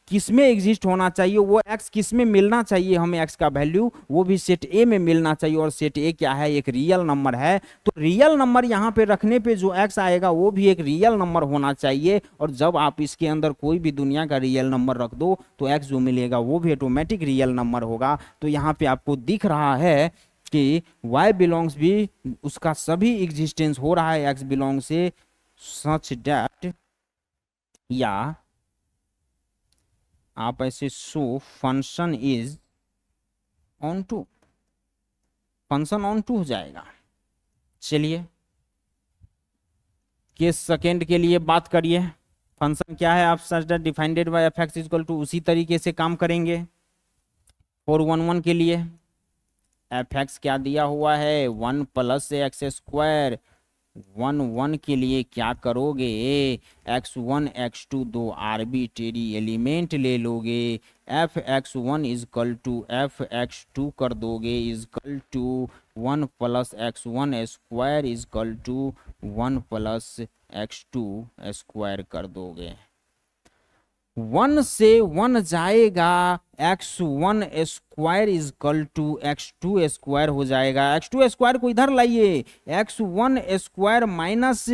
किस में एग्जिस्ट होना चाहिए, वो x किस में मिलना चाहिए हमें, x का वैल्यू वो भी सेट ए में मिलना चाहिए। और सेट ए क्या है, एक रियल नंबर है। तो रियल नंबर यहाँ पे रखने पे जो x आएगा वो भी एक रियल नंबर होना चाहिए। और जब आप इसके अंदर कोई भी दुनिया का रियल नंबर रख दो तो x जो मिलेगा वो भी ऑटोमेटिक रियल नंबर होगा। तो यहाँ पे आपको दिख रहा है कि y बिलोंग्स भी उसका सभी एग्जिस्टेंस हो रहा है x बिलोंग से, सच डैट, या आप ऐसे show function is onto, function onto हो जाएगा। चलिए केस सेकेंड के लिए बात करिए। फंक्शन क्या है, आप such that defined by f x equal to, उसी तरीके से काम करेंगे। 411 के लिए एफ एक्स क्या दिया हुआ है, 1 + एक्स स्क्वायर। 1 के लिए क्या करोगे, x1 x2 दो आर्बिट्रेरी एलिमेंट ले लोगे, f(x1) इजकल टू f(x2) कर दोगे, is equal to 1 + x1 square is equal to 1 + x2 square कर दोगे। 1 से 1 जाएगा, x1 square is equal to x2 square हो जाएगा। x2 स्क्वायर को इधर लाइए, x1 square minus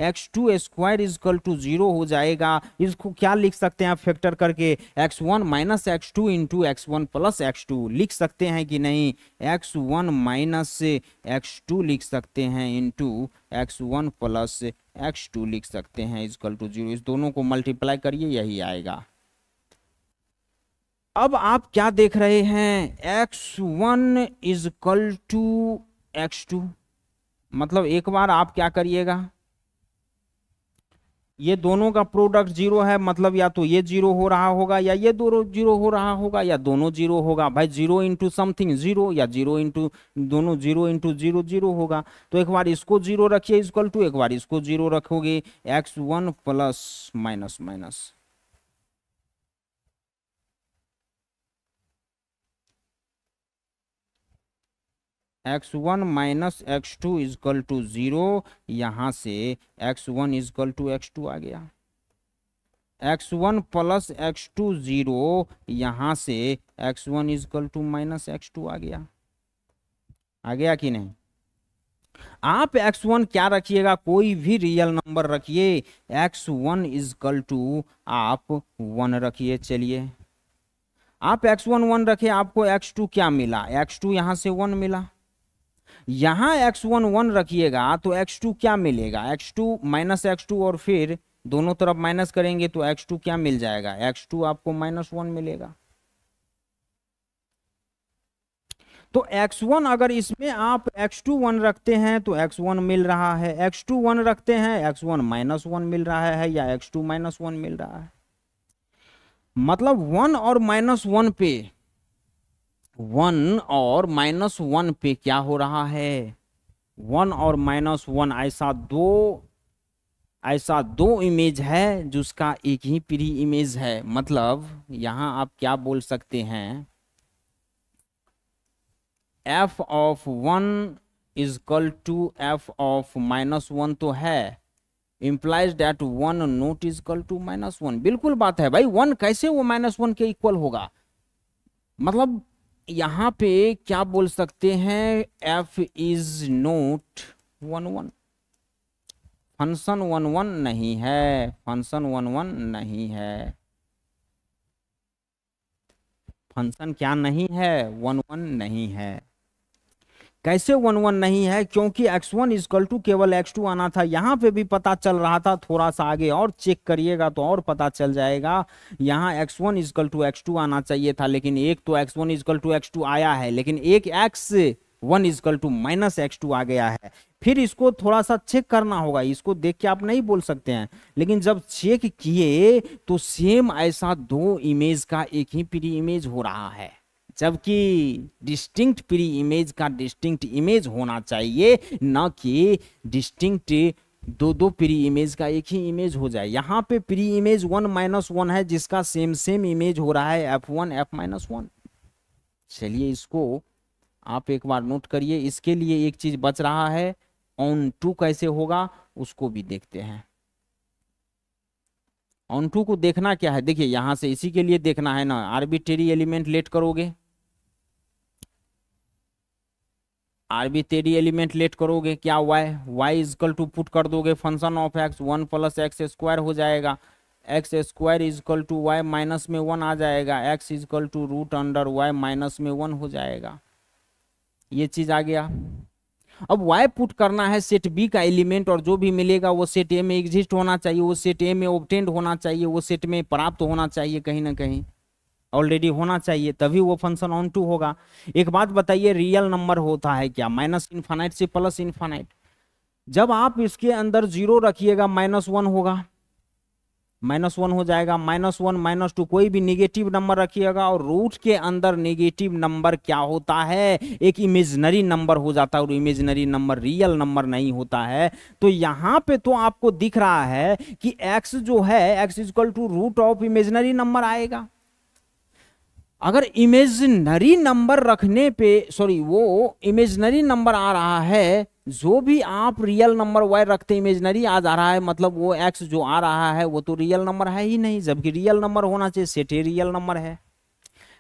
x2 square is equal to 0 हो जाएगा। इसको क्या लिख सकते हैं आप फैक्टर करके, x1 minus x2 into x1 plus x2 लिख सकते हैं कि नहीं, x1 माइनस x2 लिख सकते हैं इंटू x1 प्लस x2 लिख सकते हैं इजकल टू 0। इस दोनों को मल्टीप्लाई करिए, यही आएगा। अब आप क्या देख रहे हैं, x1 इजकल टू x2, मतलब एक बार आप क्या करिएगा, ये दोनों का प्रोडक्ट 0 है, मतलब या तो ये 0 हो रहा होगा या ये दोनों 0 हो रहा होगा या दोनों 0 होगा। भाई 0 इंटू समथिंग 0 या 0 इंटू दोनों 0 इंटू 0 0 होगा। तो एक बार इसको 0 रखिए इक्वल टू, एक बार इसको 0 रखोगे, x1 plus minus minus x1 minus x2 is equal to 0, यहां से x1 इजकल टू x2 आ गया, x1 प्लस x2 0, यहां से x1 is equal to minus x2 आ गया कि नहीं। आप x1 क्या रखिएगा, कोई भी रियल नंबर रखिए, x1 इजकल टू आप 1 रखिए। चलिए आप x1 1 रखे, आपको x2 क्या मिला, x2 यहां से 1 मिला। यहां x1 1 रखिएगा तो x2 क्या मिलेगा, x2 माइनस x2, और फिर दोनों तरफ माइनस करेंगे तो x2 क्या मिल जाएगा, x2 आपको -1 मिलेगा। तो x1 अगर इसमें आप x2 1 रखते हैं तो x1 मिल रहा है, x2 1 रखते हैं x1 -1 मिल रहा है, या x2 -1 मिल रहा है। मतलब 1 और -1 पे, 1 और -1 पे क्या हो रहा है, 1 और -1 ऐसा दो इमेज है जिसका एक ही प्री इमेज है। मतलब यहां आप क्या बोल सकते हैं, f(1) इजकल टू f(-1) तो है, implies that 1 not is equal to -1। बिल्कुल बात है भाई, 1 कैसे वो -1 के इक्वल होगा। मतलब यहां पे क्या बोल सकते हैं, f इज नॉट 1 1, फंक्शन 1 1 नहीं है, फंक्शन 1 1 नहीं है, फंक्शन क्या नहीं है, 1 1 नहीं है। कैसे 1 1 नहीं है, क्योंकि x1 इजकल टू केवल x2 आना था। यहां पे भी पता चल रहा था, थोड़ा सा आगे और चेक करिएगा तो और पता चल जाएगा। यहां x1 इजकल टू x2 आना चाहिए था, लेकिन एक तो x1 इजकल टू x2 आया है, लेकिन एक x1 is equal to minus x2 आ गया है। फिर इसको थोड़ा सा चेक करना होगा, इसको देख के आप नहीं बोल सकते हैं, लेकिन जब चेक किए तो सेम ऐसा दो इमेज का एक ही प्री इमेज हो रहा है। जबकि डिस्टिंक्ट प्री इमेज का डिस्टिंक्ट इमेज होना चाहिए, ना कि डिस्टिंक्ट दो दो प्री इमेज का एक ही इमेज हो जाए। यहाँ पे प्री इमेज 1-1 है, जिसका सेम सेम इमेज हो रहा है F1 F-1। चलिए इसको आप एक बार नोट करिए। इसके लिए एक चीज बच रहा है, ऑन टू कैसे होगा उसको भी देखते हैं। ऑन टू को देखना क्या है, देखिए यहां से इसी के लिए देखना है ना, आर्बिट्रेरी एलिमेंट लेट करोगे, आर्बिट्रेरी एलिमेंट लेट करोगे क्या, y इजकल टू पुट कर दोगे फंक्शन ऑफ x 1 + x² हो जाएगा, x² is equal to y minus में 1 आ जाएगा, x is equal to √y minus में 1 हो जाएगा। ये चीज आ गया। अब y पुट करना है सेट b का एलिमेंट, और जो भी मिलेगा वो सेट a में एग्जिस्ट होना चाहिए, वो सेट a में ऑब्टेंड होना चाहिए, वो सेट में प्राप्त होना चाहिए, कहीं ना कहीं ऑलरेडी होना चाहिए, तभी वो फंक्शन ऑन टू होगा। एक बात बताइए, रियल नंबर होता है क्या -∞ से +∞? जब आप इसके अंदर 0 रखिएगा -1 होगा, -1 हो जाएगा, -1 -2 कोई भी निगेटिव नंबर रखिएगा, और रूट के अंदर नेगेटिव नंबर क्या होता है, एक इमेजिनरी नंबर हो जाता है, और इमेजिनरी नंबर रियल नंबर नहीं होता है। तो यहाँ पे तो आपको दिख रहा है कि x जो है x equal to root of imaginary number आएगा। अगर इमेजिनरी नंबर रखने पे वो इमेजिनरी नंबर आ रहा है, जो भी आप रियल नंबर y रखते इमेजिनरी आ जा रहा है, मतलब वो x जो आ रहा है वो तो रियल नंबर है ही नहीं, जबकि रियल नंबर होना चाहिए, सेट ए रियल नंबर है,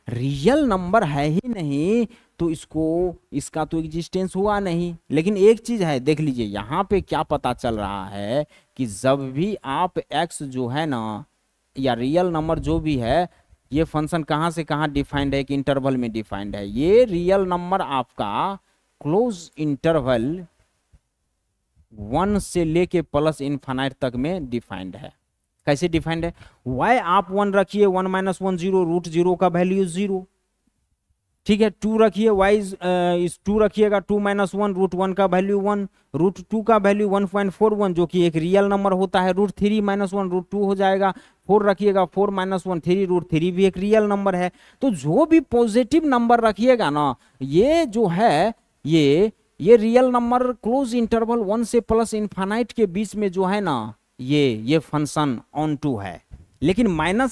रियल नंबर है ही नहीं, तो इसका तो एग्जिस्टेंस हुआ नहीं। लेकिन एक चीज है, देख लीजिए यहाँ पे क्या पता चल रहा है कि जब भी आप x जो है ना, या रियल नंबर जो भी है, ये फंक्शन कहां से कहां डिफाइंड है, एक इंटरवल में डिफाइंड है। ये रियल नंबर आपका क्लोज इंटरवल 1 से लेके +∞ तक में डिफाइंड है। कैसे डिफाइंड है, y आप 1 रखिए, 1 - 1 0, √0 का वैल्यू 0, ठीक है। 2 रखिए, y इस 2 रखिएगा, 2 - 1 √1 का वैल्यू 1, √2 का वैल्यू 1.41 जो कि एक रियल नंबर होता है, √3 - 1 √2 हो जाएगा। 4 रखिएगा, 4 - 1 3, √3 भी एक रियल नंबर है। तो जो भी पॉजिटिव नंबर रखिएगा ना, ये जो है ये रियल नंबर क्लोज इंटरवल 1 से +∞ के बीच में जो है ना, ये फंक्शन ऑन टू है। लेकिन -∞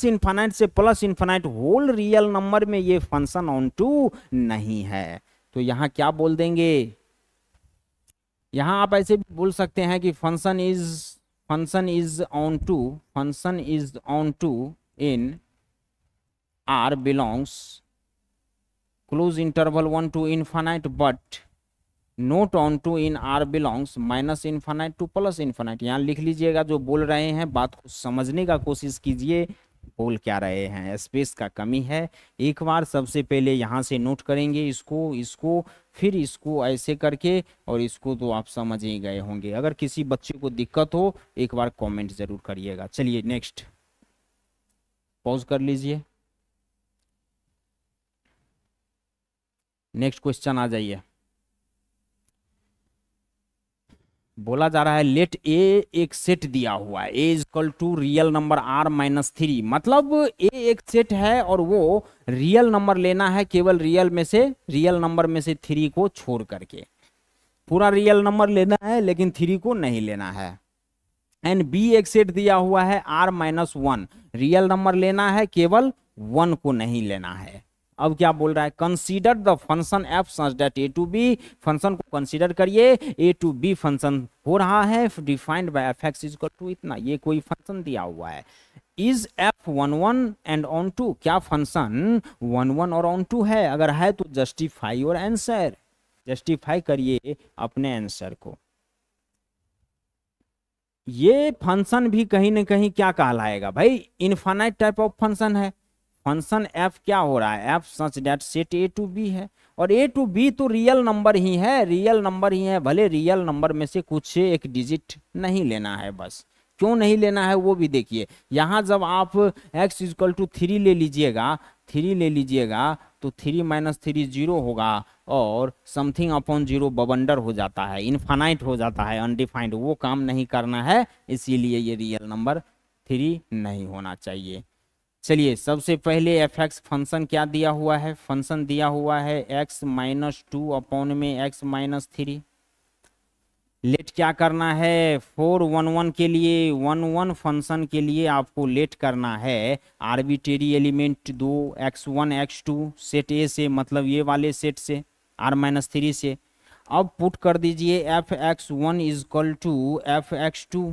से +∞ होल रियल नंबर में ये फंक्शन ऑन टू नहीं है। तो यहां क्या बोल देंगे, यहां आप ऐसे भी बोल सकते हैं कि function is onto in R belongs close interval 1 to ∞, but not onto in R belongs -∞ to +∞। यहाँ लिख लीजिएगा जो बोल रहे हैं, बात को समझने का कोशिश कीजिए, बोल क्या रहे हैं, स्पेस का कमी है। एक बार सबसे पहले यहाँ से नोट करेंगे इसको, फिर इसको ऐसे करके, और इसको तो आप समझ ही गए होंगे। अगर किसी बच्चे को दिक्कत हो एक बार कमेंट जरूर करिएगा। चलिए नेक्स्ट, पॉज कर लीजिए, नेक्स्ट क्वेश्चन आ जाइए। बोला जा रहा है लेट ए एक सेट दिया हुआ है, A equal to real number R-3, मतलब ए एक सेट है और वो रियल नंबर लेना है, केवल रियल नंबर में से 3 को छोड़ करके। पूरा रियल नंबर लेना है लेकिन 3 को नहीं लेना है। एंड बी एक सेट दिया हुआ है R-1, रियल नंबर लेना है, केवल 1 को नहीं लेना है। अब क्या बोल रहा है, consider the function f such that a to b, function को कंसीडर करिए, a to b फंक्शन हो रहा है defined by fx equal to इतना, ये कोई फंक्शन दिया हुआ है। Is f 1 and onto, क्या फंक्शन 1 और ऑन टू है? अगर है तो जस्टिफाई योर आंसर, जस्टिफाई करिए अपने आंसर को। ये फंक्शन भी कहीं ना कहीं क्या कहलाएगा भाई, इनफाइनाइट टाइप ऑफ फंक्शन है। फंक्शन f क्या हो रहा है, f such that set a to b है, और a to b तो रियल नंबर ही है, रियल नंबर ही है, भले रियल नंबर में से कुछ एक डिजिट नहीं लेना है। बस क्यों नहीं लेना है वो भी देखिए। यहाँ जब आप x इक्वल टू 3 ले लीजिएगा तो 3 - 3 0 होगा, और समथिंग अपॉन 0 बवंडर हो जाता है, इनफाइनाइट हो जाता है, अनडिफाइंड, वो काम नहीं करना है, इसीलिए ये रियल नंबर 3 नहीं होना चाहिए। चलिए सबसे पहले एफ एक्स फंक्शन क्या दिया हुआ है, फंक्शन दिया हुआ है एक्स माइनस टू अपॉन में एक्स माइनस थ्री। लेट क्या करना है, 411 के लिए 11 फंक्शन के लिए आपको लेट करना है आर्बिट्रेरी एलिमेंट दो, x1 x2 सेट ए से, मतलब ये वाले सेट से r माइनस थ्री से। अब पुट कर दीजिए f x one is equal to f x two,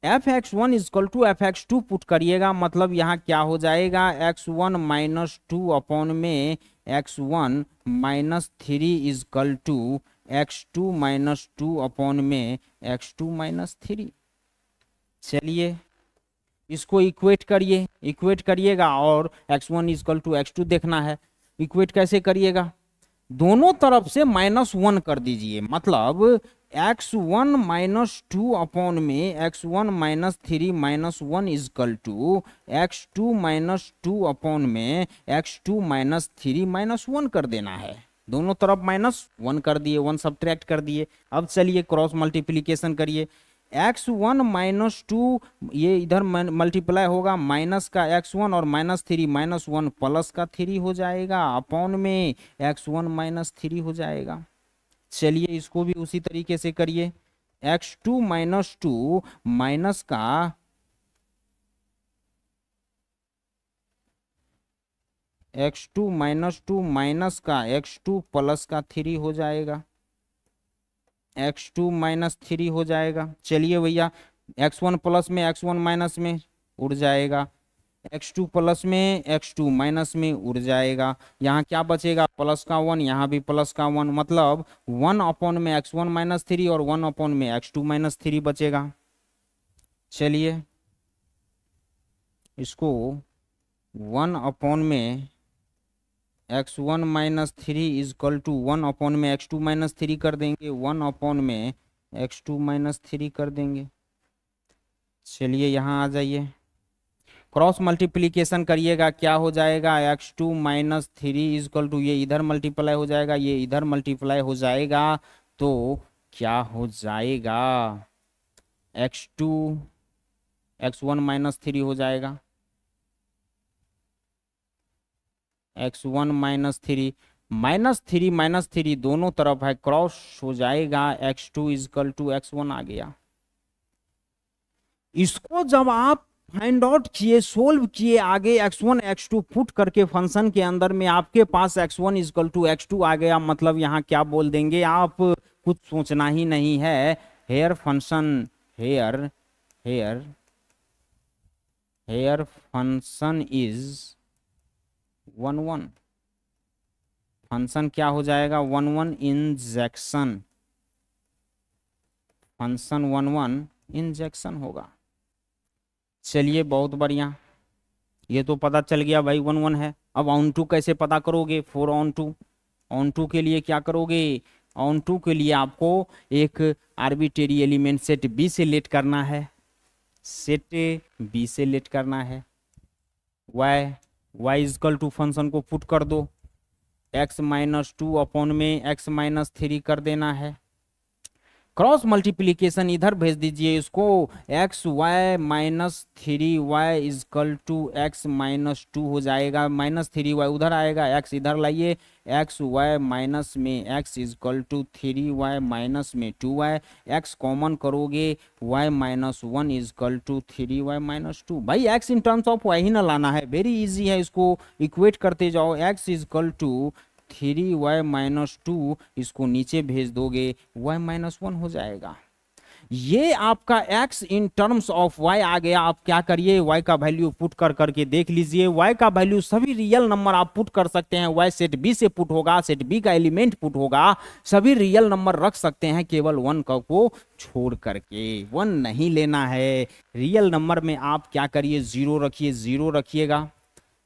f x one is equal to f x two put करिएगा, मतलब यहाँ क्या हो जाएगा x one minus two upon में x one minus three is equal to x two minus two upon में एक्स टू माइनस थ्री। चलिए इसको इक्वेट करिए, इक्वेट करिएगा और x one is equal to x two देखना है। इक्वेट कैसे करिएगा, दोनों तरफ से माइनस वन कर दीजिए, मतलब x one minus two upon में x one minus three minus one is equal to x two minus two upon में x two minus three minus one कर देना है। दोनों तरफ माइनस वन कर दिए, वन सब्ट्रैक्ट कर दिए। अब चलिए क्रॉस मल्टीप्लीकेशन करिए, एक्स वन माइनस टू ये इधर मल्टीप्लाई होगा माइनस का एक्स वन और minus three minus one plus का थ्री हो जाएगा अपॉन में एक्स वन माइनस थ्री हो जाएगा। चलिए इसको भी उसी तरीके से करिए, x two minus two minus का x two minus two minus का एक्स टू प्लस का थ्री हो जाएगा, एक्स टू माइनस थ्री हो जाएगा। चलिए भैया एक्स वन प्लस में एक्स वन माइनस में उड़ जाएगा, एक्स टू प्लस में एक्स टू माइनस में उड़ जाएगा। यहाँ क्या बचेगा प्लस का वन, यहाँ भी प्लस का वन, मतलब वन अपॉन में एक्स वन माइनस थ्री और वन अपॉन में एक्स टू माइनस थ्री बचेगा। चलिए इसको वन अपॉन में x one minus three is equal to one upon में एक्स टू माइनस थ्री कर देंगे, वन अपॉन में एक्स टू माइनस थ्री कर देंगे। चलिए यहाँ आ जाइए, क्रॉस मल्टीप्लीकेशन करिएगा, क्या हो जाएगा x two minus three is equal to ये इधर मल्टीप्लाई हो जाएगा, ये इधर मल्टीप्लाई हो जाएगा, तो क्या हो जाएगा x two x one minus three हो जाएगा, एक्स वन माइनस थ्री दोनों तरफ है, क्रॉस हो जाएगा, x two is equal to x one आ गया। इसको जब आप फाइंड आउट किए, सोल्व किए, आगे x1 x2 पुट करके फंक्शन के अंदर में आपके पास x1 इजकल टू x2 आ गया, मतलब यहाँ क्या बोल देंगे आप, कुछ सोचना ही नहीं है, here function here function is 1 1, function क्या हो जाएगा 1 1 इंजेक्शन, फंक्शन 1 1 इंजेक्शन होगा। चलिए बहुत बढ़िया, ये तो पता चल गया भाई 1 1 है। अब ऑन टू कैसे पता करोगे, 4 ऑन टू, ऑन टू के लिए क्या करोगे, ऑन टू के लिए आपको एक आर्बिट्रेरी एलिमेंट सेट बी से लेट करना है, सेट बी से लेट करना है, y इजकल टू फंक्शन को पुट कर दो, x माइनस टू अपॉन में x माइनस थ्री कर देना है, क्रॉस मल्टीप्लीकेशन इधर भेज दीजिए इसको, x y minus three y is equal to x minus two हो जाएगा, माइनस थ्री वाई उधर आएगा, एक्स इधर लाइए, एक्स वाई माइनस में x is equal to three y minus में टू वाई, एक्स कॉमन करोगे y minus one is equal to three y minus two. भाई x in terms of y ही ना लाना है, वेरी इजी है, इसको इक्वेट करते जाओ, x is equal to three y minus two, इसको नीचे भेज दोगे वाई माइनस वन हो जाएगा। ये आपका x in terms of y आ गया। आप क्या करिए y का वैल्यू पुट कर करके देख लीजिए, y का वैल्यू सभी रियल नंबर आप पुट कर सकते हैं, y सेट b से पुट होगा, सेट b का एलिमेंट पुट होगा, सभी रियल नंबर रख सकते हैं, केवल 1 को छोड़ करके, 1 नहीं लेना है। रियल नंबर में आप क्या करिए 0 रखिए, 0 रखिएगा,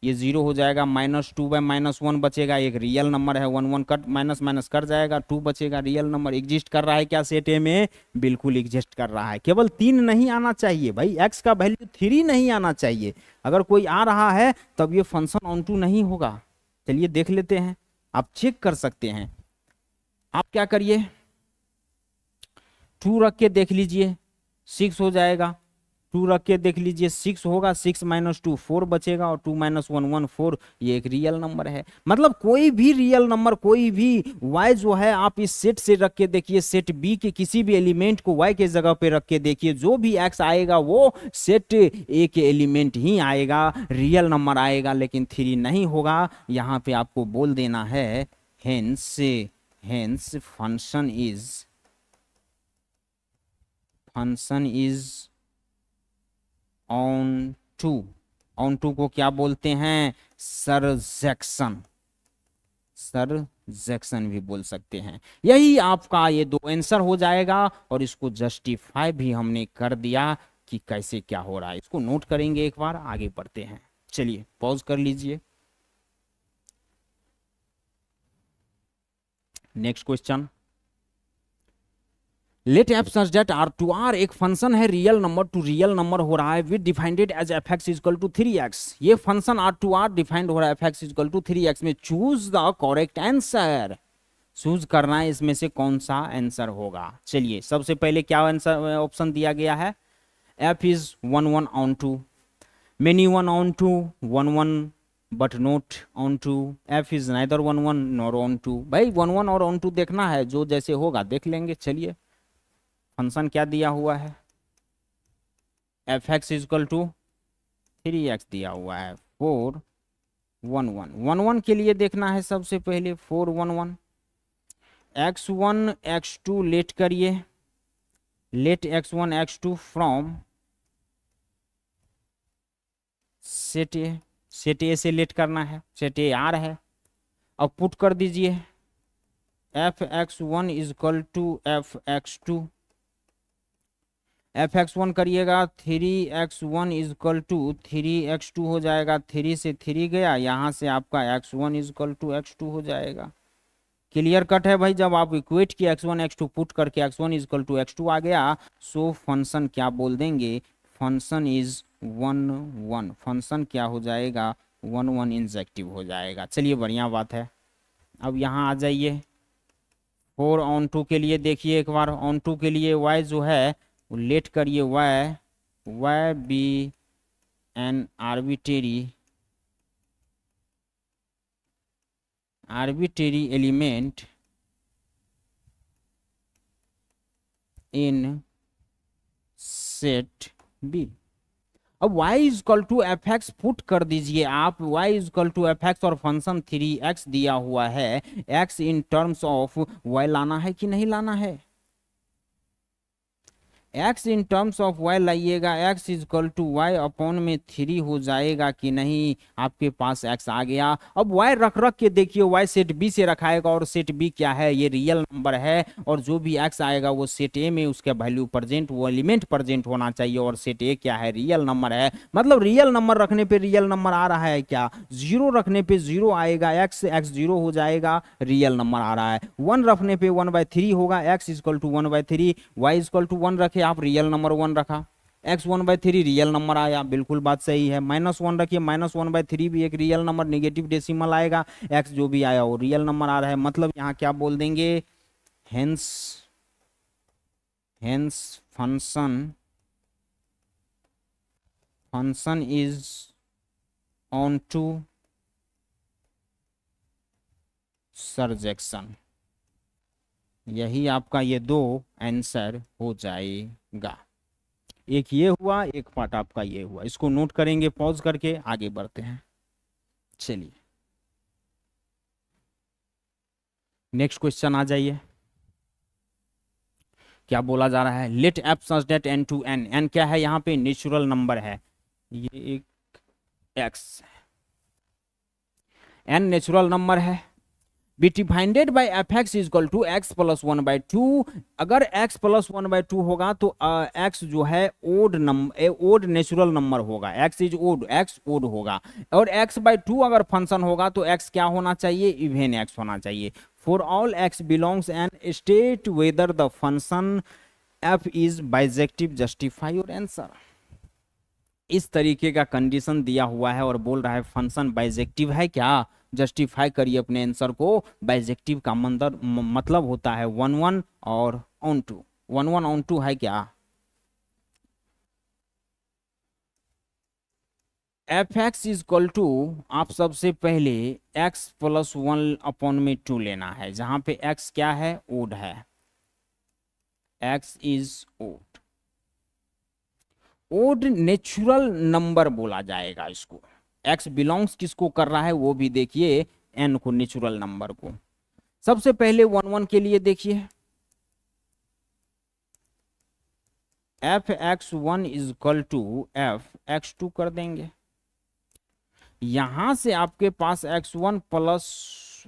ये 0 हो जाएगा, minus two bye minus one बचेगा, एक रियल नंबर है, 1 1 कट माइनस माइनस कर जाएगा, 2 बचेगा, रियल नंबर एग्जिस्ट कर रहा है क्या सेट ए में, बिल्कुल एग्जिस्ट कर रहा है, केवल 3 नहीं आना चाहिए भाई, x का वैल्यू 3 नहीं आना चाहिए, अगर कोई आ रहा है तब ये फंक्शन ऑन टू नहीं होगा। चलिए देख लेते हैं, आप चेक कर सकते हैं। आप क्या करिए 2 रख के देख लीजिए, 6 हो जाएगा, 2 रख के देख लीजिए 6 होगा, 6 माइनस 2 4 बचेगा, और 2 माइनस 1 1 4, ये एक रियल नंबर है। मतलब कोई भी रियल नंबर, कोई भी y जो है आप इस सेट से रख के देखिए, सेट b के किसी भी एलिमेंट को y के जगह पे रख के देखिए, जो भी x आएगा वो सेट a के एलिमेंट ही आएगा, रियल नंबर आएगा, लेकिन 3 नहीं होगा। यहाँ पे आपको बोल देना है hence function is onto को क्या बोलते हैं? सरजेक्शन भी बोल सकते हैं। यही आपका ये 2 आंसर हो जाएगा, और इसको जस्टिफाई भी हमने कर दिया कि कैसे क्या हो रहा है। इसको नोट करेंगे, एक बार आगे बढ़ते हैं। चलिए पॉज कर लीजिए। Next question, let f such that R2R एक फंक्शन है real number to real number हो रहा है with defined as fx equal to 3x। ये फंक्शन R2R डिफाइंड हो रहा है fx इक्वल टू 3x में। Choose the correct answer, choose करना है इसमें से कौन सा आंसर होगा। चलिए सबसे पहले क्या आंसर ऑप्शन दिया गया है? f is 1 1 onto, many 1 onto, 1 1 but not onto, f is neither 1 1 nor onto. भाई 1 1 और ऑन टू देखना है, जो जैसे होगा देख लेंगे। चलिए फंक्शन क्या दिया हुआ है? fx इक्वल टू 3x दिया हुआ है। 4 1 1 1 1 के लिए देखना है सबसे पहले। 4 1 1 x1 x2 लेट करिए, late x1 x2 from set A से लेट करना है, सेट ए आर है। अब पुट कर दीजिए fx1 equal to fx2, fx1 करिएगा 3x1 इक्वल टू 3x2 हो जाएगा। 3 से 3 गया, यहाँ से आपका x1 इक्वल टू x2 हो जाएगा। क्लियर कट है भाई। जब आप इक्वेट किया x1 x2 पुट करके x1 इक्वल टू x2 आ गया, सो फंक्शन क्या बोल देंगे? फंक्शन इज 1 1, फंक्शन क्या हो जाएगा? 1 1 इंजेक्टिव हो जाएगा। चलिए बढ़िया बात है। अब यहाँ आ जाइए 4 ऑन 2 के लिए देखिए एक बार। ऑन 2 के लिए y जो है लेट करिए, y be an arbitrary element in set B. अब y equal to f x put कर दीजिए आप। y equal to f x और फंक्शन 3x दिया हुआ है। x in terms of y लाना है कि नहीं लाना है? x in terms of y लाइएगा। x equal to y upon में 3 हो जाएगा कि नहीं? आपके पास x आ गया। अब y रख के देखिए, y सेट b से रखाएगा, और सेट b क्या है? ये रियल नंबर है, और जो भी x आएगा वो सेट a में उसका वैल्यू प्रेजेंट, वो एलिमेंट प्रेजेंट होना चाहिए। और सेट a क्या है? रियल नंबर है। मतलब रियल नंबर रखने पे रियल नंबर आ रहा है क्या? 0 रखने पे 0 आएगा, x 0 हो जाएगा, रियल नंबर आ रहा है। 1 रखने पे 1/3 होगा, x equal to 1/3, y equal to 1 रखे आप, रियल नंबर 1 रखा, x 1/3 रियल नंबर आया। बिल्कुल बात सही है। -1 रखिए, -1/3 भी एक रियल नंबर, नेगेटिव डेसिमल आएगा, x जो भी आया वो रियल नंबर आ रहा है। मतलब यहाँ क्या बोल देंगे? Hence function is onto surjection. यही आपका ये 2 आंसर हो जाएगा। एक ये हुआ, एक पार्ट आपका ये हुआ। इसको नोट करेंगे, पॉज करके आगे बढ़ते हैं। चलिए नेक्स्ट क्वेश्चन आ जाइए। क्या बोला जा रहा है? Let f such that n to n, n क्या है? यहाँ पे नेचुरल नंबर है, ये एक x, n नेचुरल नंबर है। B defined by f x equal to x plus 1/2। अगर x प्लस 1/2 होगा तो x जो है ओड नेचुरल नंबर होगा, x is odd, x odd होगा। और x/2 अगर फंक्शन होगा तो x क्या होना चाहिए? इवन x होना चाहिए। For all x belongs and state whether the function f is bijective, justify your answer. इस तरीके का कंडीशन दिया हुआ है और बोल रहा है फंक्शन बाइजेक्टिव है क्या? जस्टिफाई करिए अपने आंसर को। बाइजेक्टिव का मतलब होता है 1 1 और ऑन टू। 1 1 ऑन टू है क्या? F x is equal to, आप सबसे पहले x प्लस 1/2 लेना है, जहां पे x क्या है, ओड है, x is odd. Odd natural number बोला जाएगा इसको। x बिलोंग्स किसको कर रहा है वो भी देखिए, n को, नेचुरल नंबर को। सबसे पहले 1 1 के लिए देखिए, f x 1 is equal to f x 2 कर देंगे। यहां से आपके पास x1 plus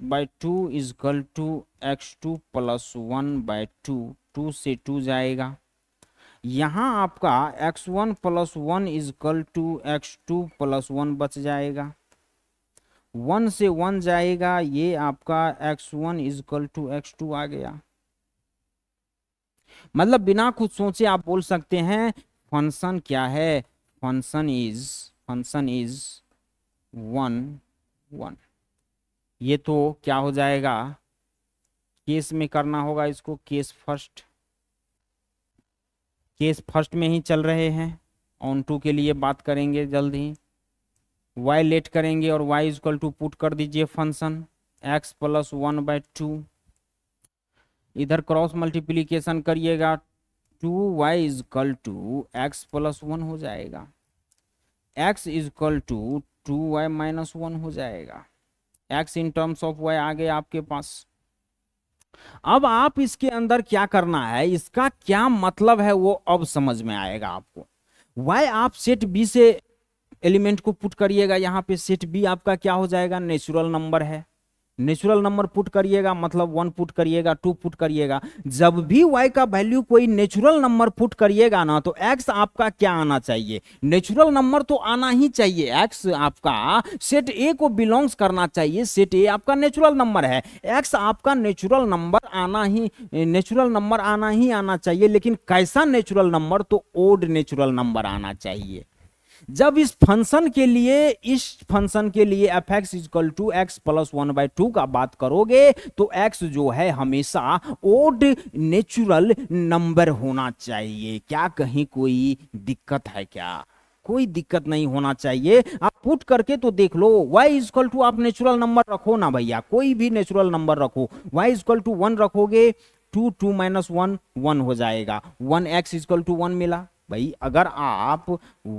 by 2 is equal to x2 plus 1/2, 2 से 2 जाएगा। यहां आपका x1 plus 1 is equal to x2 plus 1 बच जाएगा, 1 से 1 जाएगा, ये आपका x1 is equal to x2 आ गया। मतलब बिना कुछ सोचे आप बोल सकते हैं फंक्शन क्या है, फंक्शन इज 1 1। ये तो क्या हो जाएगा, केस में करना होगा इसको, केस फर्स्ट में ही चल रहे हैं। ऑन टू के लिए बात करेंगे जल्द ही, y लेट करेंगे और y is equal to put कर दीजिए फंक्शन x प्लस 1/2, इधर क्रॉस मल्टीप्लीकेशन करिएगा, 2y is equal to x plus 1 हो जाएगा, x is equal to 2y minus 1 हो जाएगा, x in terms of y आ गया आपके पास। अब आप इसके अंदर क्या करना है, इसका क्या मतलब है वो अब समझ में आएगा आपको। y आप सेट b से एलिमेंट को पुट करिएगा, यहां पे सेट b आपका क्या हो जाएगा, नेचुरल नंबर है। नेचुरल नंबर पुट करिएगा मतलब 1 पुट करिएगा, 2 पुट करिएगा। जब भी y का वैल्यू कोई नेचुरल नंबर पुट करिएगा ना, तो x आपका क्या आना चाहिए, नेचुरल नंबर तो आना ही चाहिए। x आपका सेट a को बिलोंग्स करना चाहिए, सेट a आपका नेचुरल नंबर है, x आपका नेचुरल नंबर आना ही आना चाहिए। लेकिन कैसा नेचुरल नंबर, तो ओड नेचुरल नंबर आना चाहिए। जब इस फंक्शन के लिए f x equal to x plus 1/2 का बात करोगे, तो एक्स जो है हमेशा ओड नेचुरल नंबर होना चाहिए। क्या कहीं कोई दिक्कत है क्या, कोई दिक्कत नहीं होना चाहिए। आप पुट करके तो देख लो, y इक्वल टू आप नेचुरल नंबर रखो ना भैया, कोई भी नेचुरल नंबर रखो, y इक्वल टू 1 रखोगे, 2 माइनस 1 1 हो जाएगा, 1x इक्वल टू 1 मिला। भाई अगर आप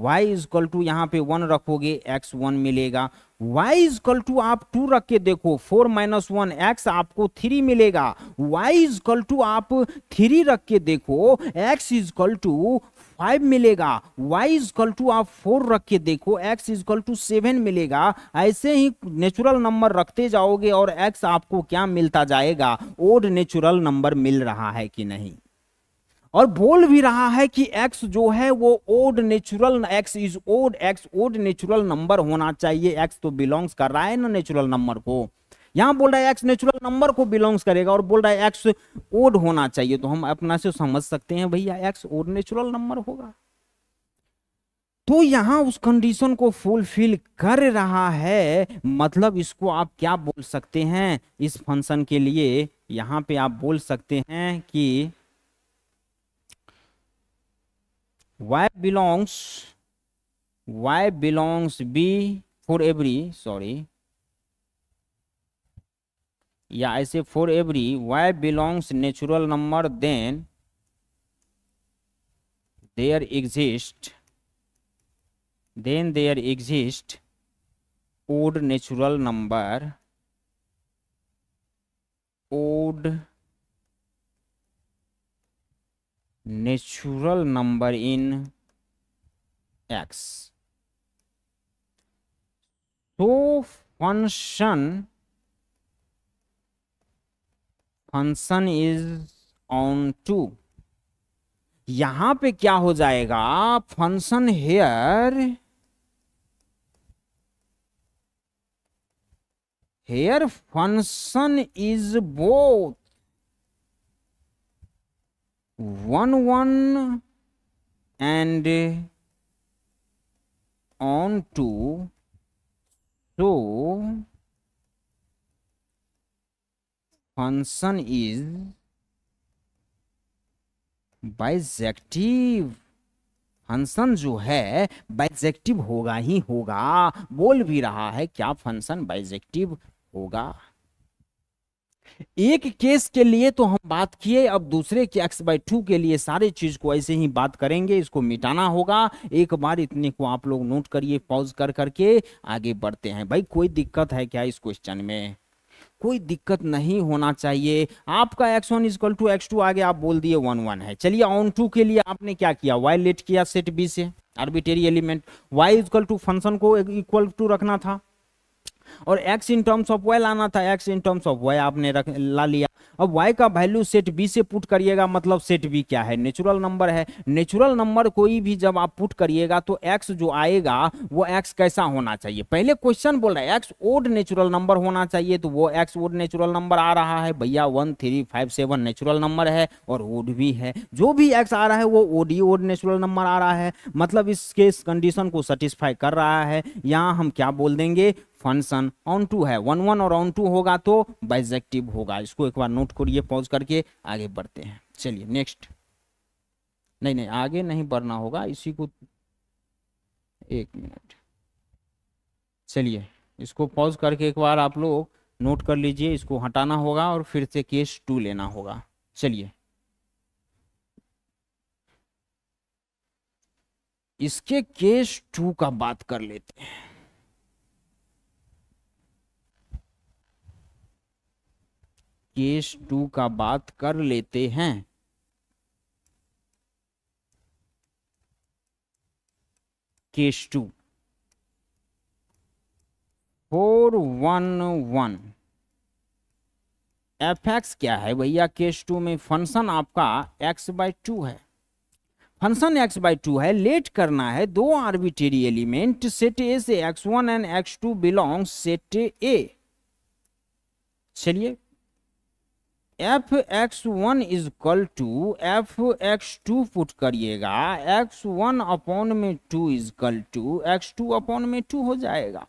y इक्वल टू यहाँ पे 1 रखोगे, x 1 मिलेगा, y इक्वल टू आप 2 रख के देखो, 4 माइनस 1 x आपको 3 मिलेगा, y इक्वल टू आप 3 रख के देखो, x इक्वल टू 5 मिलेगा, y इक्वल टू आप 4 रख के देखो, x इक्वल टू 7 मिलेगा। ऐसे ही नेचुरल नंबर रखते जाओगे और x आपको क्या मिलता जाएगा, ओड नेचुरल नंबर मिल रहा है कि नहीं। और बोल भी रहा है कि x जो है वो odd natural, x odd natural number होना चाहिए। x तो बिलोंग्स कर रहा है ना नेचुरल नंबर को, यहां बोल रहा है x नेचुरल नंबर को बिलोंग्स करेगा और बोल रहा है x ओड होना चाहिए। तो हम अपना से समझ सकते हैं भैया x ओड नेचुरल नंबर होगा। तो यहां उस कंडीशन को फुलफिल कर रहा है, मतलब इसको आप क्या बोल सकते हैं, इस फंक्शन के लिए यहां पे आप बोल सकते हैं कि y belongs b for every, sorry, या ऐसे for every y belongs natural number, then there exist odd natural number, in x. So function is on 2। यहां पे क्या हो जाएगा, function here function is both 1 1 and on 2, so function is bijective function जो है बाइजेक्टिव होगा ही होगा, बोल भी रहा है क्या फंक्शन बाइजेक्टिव होगा। एक केस के लिए तो हम बात किए, अब दूसरे के x/2 के लिए सारे चीज को ऐसे ही बात करेंगे, इसको मिटाना होगा। एक बार इतने को आप लोग नोट करिए, पॉज कर करके आगे बढ़ते हैं। भाई कोई दिक्कत है क्या इस क्वेश्चन में? कोई दिक्कत नहीं होना चाहिए। आपका x1 इक्वल टू x2 आगे आप बोल दिए 1 1 है। चलिए ऑन टू के लिए आपने क्या किया, y लेट किया सेट बी से arbitrary element, y equal to function को इक्वल टू रखना था और x in terms of y लाना था, x in terms of y आपने ला लिया। अब y का वैल्यू सेट b से पुट करिएगा, मतलब सेट b क्या है, नेचुरल नंबर है। नेचुरल नंबर कोई भी जब आप पुट करिएगा तो x जो आएगा वो x कैसा होना चाहिए, पहले क्वेश्चन बोल रहा है x ओड नेचुरल नंबर होना चाहिए, तो वो x ओड नेचुरल नंबर आ रहा है भैया 1 3 5 7 नेचुरल नंबर है और ओड भी है। जो भी x आ रहा है वो ओडी ओड नेचुरल नंबर आ रहा है, मतलब इस केस कंडीशन को सेटिस्फाई कर रहा है। यहाँ हम क्या बोल देंगे, फंक्शन ऑन टू है, 1 1 और ऑन टू होगा तो बाइजेक्टिव होगा। इसको एक बार नोट करिए, पॉज करके आगे बढ़ते हैं। चलिए नेक्स्ट, नहीं नहीं आगे नहीं बढ़ना होगा, इसी को 1 मिनट। चलिए इसको पॉज करके एक बार आप लोग नोट कर लीजिए, इसको हटाना होगा और फिर से केस 2 लेना होगा। चलिए इसके केस 2 का बात कर लेते हैं। केस 2 का बात कर लेते हैं। केस 2 4 1 1 एफ एक्स क्या है भैया, केस 2 में फंक्शन आपका x/2 है, फंक्शन x/2 है। लेट करना है दो आर्बिट्रेरी एलिमेंट सेट ए से x1 and x2 belongs set ए। चलिए f(x1) is equal to f(x2) put करिएगा, x1 अपॉन में 2 is equal to x2 upon में 2 हो जाएगा।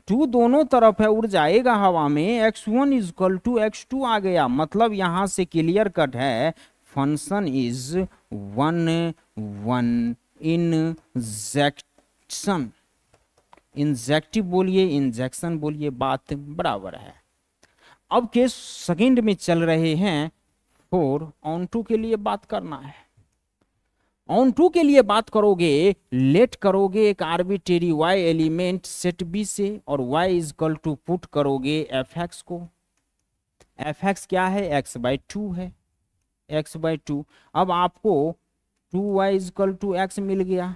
2 दोनों तरफ है, उड़ जाएगा हवा में, x1 is equal to x2 आ गया। मतलब यहां से क्लियर कट है फंक्शन इज 1 1 इंजेक्शन, इंजेक्टिव बोलिए इंजेक्शन बोलिए, बात बराबर है। अब केस सेकंड में चल रहे हैं 4 ऑन टू के लिए बात करना है। ऑन टू के लिए बात करोगे, लेट करोगे एक arbitrary y element set b से और y is equal to put करोगे fx को। fx क्या है, x/2 है, x/2। अब आपको 2y is equal to x मिल गया,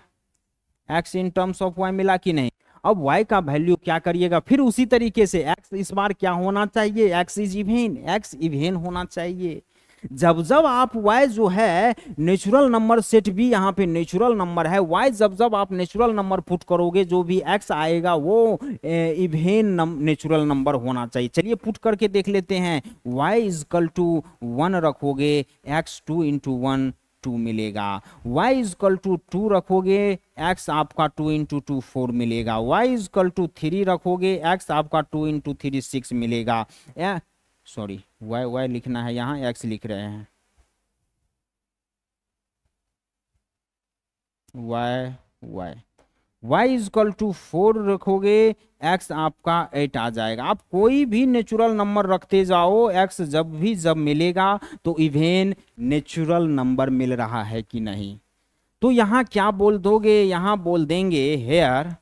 x in terms of y मिला कि नहीं। अब y का वैल्यू क्या करिएगा, फिर उसी तरीके से x इस बार क्या होना चाहिए, x is even, x even होना चाहिए। जब जब आप y जो है नेचुरल नंबर सेट भी यहाँ पे नेचुरल नंबर है, y जब जब आप नेचुरल नंबर पुट करोगे जो भी x आएगा वो इवेन नेचुरल नंबर होना चाहिए। चलिए पुट करके देख लेते हैं, y इज इक्वल टू 1 रखोगे, x 2 इंटू 1 2 मिलेगा, y इज इक्वल टू 2 रखोगे, x आपका 2 इंटू 2 4 मिलेगा, y इज इक्वल टू 3 रखोगे, x आपका 2 इंटू 3 6 मिलेगा। सॉरी y लिखना है, यहाँ x लिख रहे हैं, y इज इक्वल टू 4 रखोगे, x आपका 8 आ जाएगा। आप कोई भी नेचुरल नंबर रखते जाओ, x जब मिलेगा तो इवेन नेचुरल नंबर मिल रहा है कि नहीं। तो यहां क्या बोल दोगे, यहां बोल देंगे here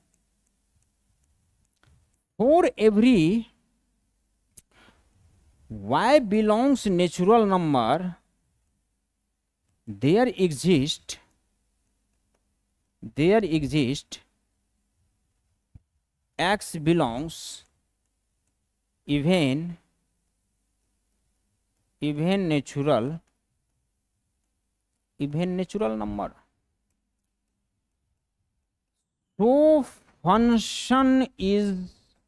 for every y belongs natural number there exist x belongs even natural number। so function is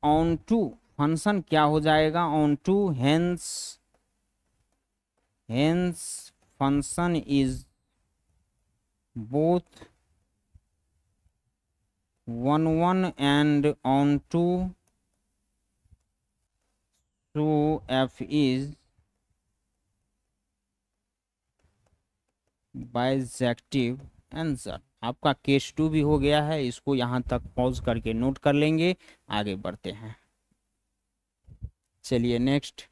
on to, function क्या हो जाएगा, onto, hence function is both 1 1 and onto, so f is bijective answer. आपका केस 2 भी हो गया है, इसको यहाँ तक पॉज करके नोट कर लेंगे, आगे बढ़ते हैं। चलिए नेक्स्ट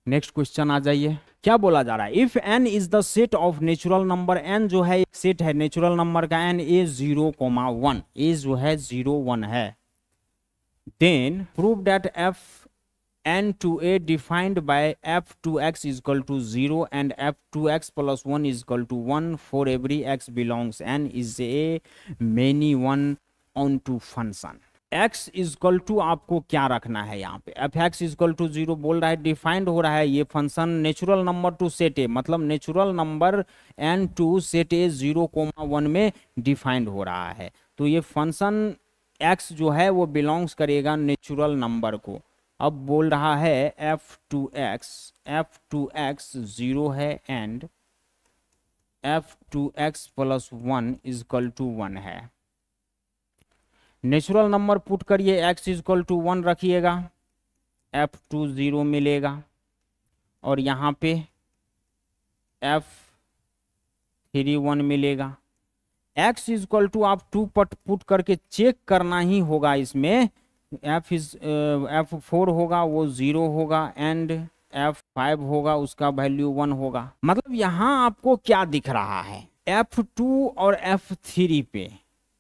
क्वेश्चन आ जाइए। क्या बोला जा रहा है, if n is the set of natural number, n जो है एक सेट है नेचुरल नंबर का, n ए 0,1, ए जो है 0,1 है, then prove that f n to a defined by f2x is equal to 0 and f2x plus 1 is equal to 1 for every x belongs n is a many one onto function। x is equal to आपको क्या रखना है यहाँ पे, f x is equal to 0 बोल रहा है, डिफाइंड हो रहा है ये function natural number to set A, मतलब natural number n to set A 0,1 में डिफाइंड हो रहा है। तो ये फंक्शन x जो है वो बिलोंग्स करेगा नेचुरल नंबर को। अब बोल रहा है f2x 0 है and f2x plus 1 is equal to 1 है। नेचुरल नंबर पुट करिए, x इज इक्वल टू 1 रखिएगा, f2 0 मिलेगा, और यहाँ पे f3 1 मिलेगा। x इज इक्वल टू आप 2 पुट करके चेक करना ही होगा, इसमें f4 होगा वो 0 होगा एंड f5 होगा उसका वैल्यू 1 होगा। मतलब यहाँ आपको क्या दिख रहा है, f2 और f3 पे,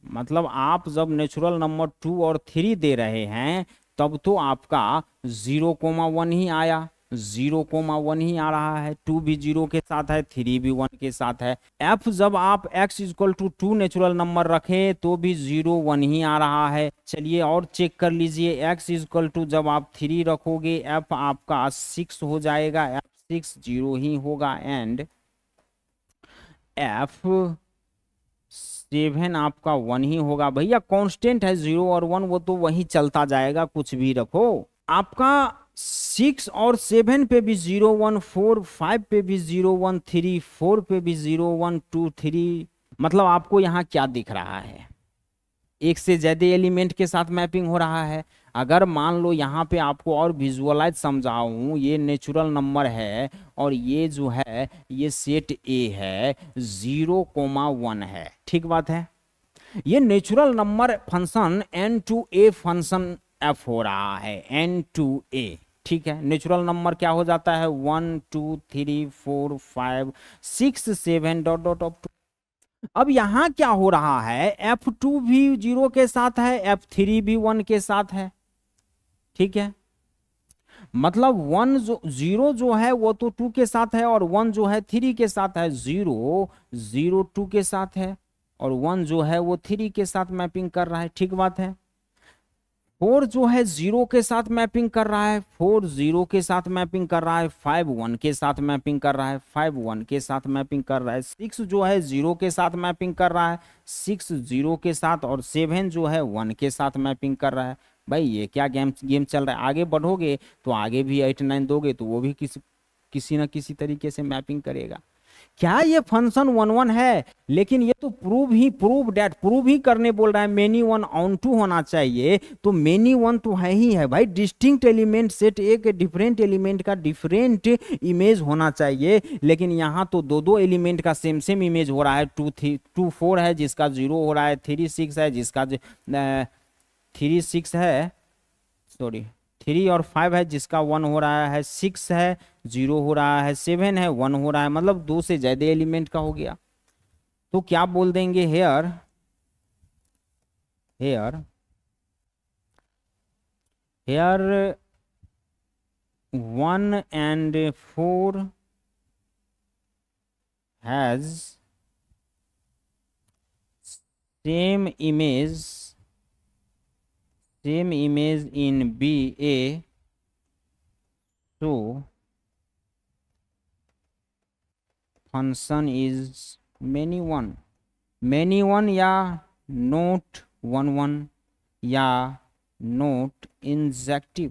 मतलब आप जब नेचुरल नंबर 2 और 3 दे रहे हैं तब तो आपका 0,1 ही आया, 0,1 ही आ रहा है, 2 भी 0 के साथ है, 3 भी 1 के साथ है। f जब आप x equal to 2 natural number रखें तो भी 0 1 ही आ रहा है। चलिए और चेक कर लीजिए, x इक्वल टू जब आप 3 रखोगे f आपका 6 हो जाएगा, f6 0 ही होगा एंड f7 आपका 1 ही होगा। भैया कांस्टेंट है 0 और 1, वो तो वही चलता जाएगा, कुछ भी रखो। आपका 6 और 7 पे भी 0 1 4, 5 पे भी 0 1 3, 4 पे भी 0 1 2 3। मतलब आपको यहाँ क्या दिख रहा है, एक से ज्यादा एलिमेंट के साथ मैपिंग हो रहा है। अगर मान लो यहाँ पे आपको और विजुअलाइज समझाऊं, ये नेचुरल नंबर है और ये जो है ये सेट ए है, 0,1 है, ठीक बात है। ये natural number function n to A function f हो रहा है, n टू ए, ठीक है। नेचुरल नंबर क्या हो जाता है, 1 2 3 4 5 6 7 डॉट डॉट अप टू। अब यहाँ क्या हो रहा है, f2 भी 0 के साथ है, f3 भी 1 के साथ है, ठीक है। मतलब 0 जो है वो तो 2 के साथ है और 1 जो है 3 के साथ है। 0 0 2 के साथ है और 1 जो है वो 3 के साथ मैपिंग कर रहा है, ठीक बात है। 4 जो है 0 के साथ मैपिंग कर रहा है, 4 0 के साथ मैपिंग कर रहा है, 5 1 के साथ मैपिंग कर रहा है, 5 1 के साथ मैपिंग कर रहा है, 6 जो है 0 के साथ मैपिंग कर रहा है, 6 0 के साथ, और 7 जो है 1 के साथ मैपिंग कर रहा है। भाई ये क्या गेम चल रहा है। आगे बढ़ोगे तो आगे भी 8 9 दोगे तो वो भी किसी ना किसी तरीके से मैपिंग करेगा। क्या ये फंक्शन 1 1 है, लेकिन ये तो प्रूव ही करने बोल रहा है, मेनी वन ऑन टू होना चाहिए। तो मेनी वन तो है ही है भाई, डिस्टिंक्ट एलिमेंट सेट एक डिफरेंट एलिमेंट का डिफरेंट इमेज होना चाहिए, लेकिन यहाँ तो दो एलिमेंट का सेम इमेज हो रहा है। 2 4 है जिसका 0 हो रहा है, 3 6 है जिसका 3 और 5 है जिसका 1 हो रहा है, 6 है 0 हो रहा है, 7 है 1 हो रहा है, मतलब 2 से ज्यादा एलिमेंट का हो गया। तो क्या बोल देंगे, hair 1 and 4 has same image in BA, so function is many one या नोट 1 1 या नोट इंजेक्टिव।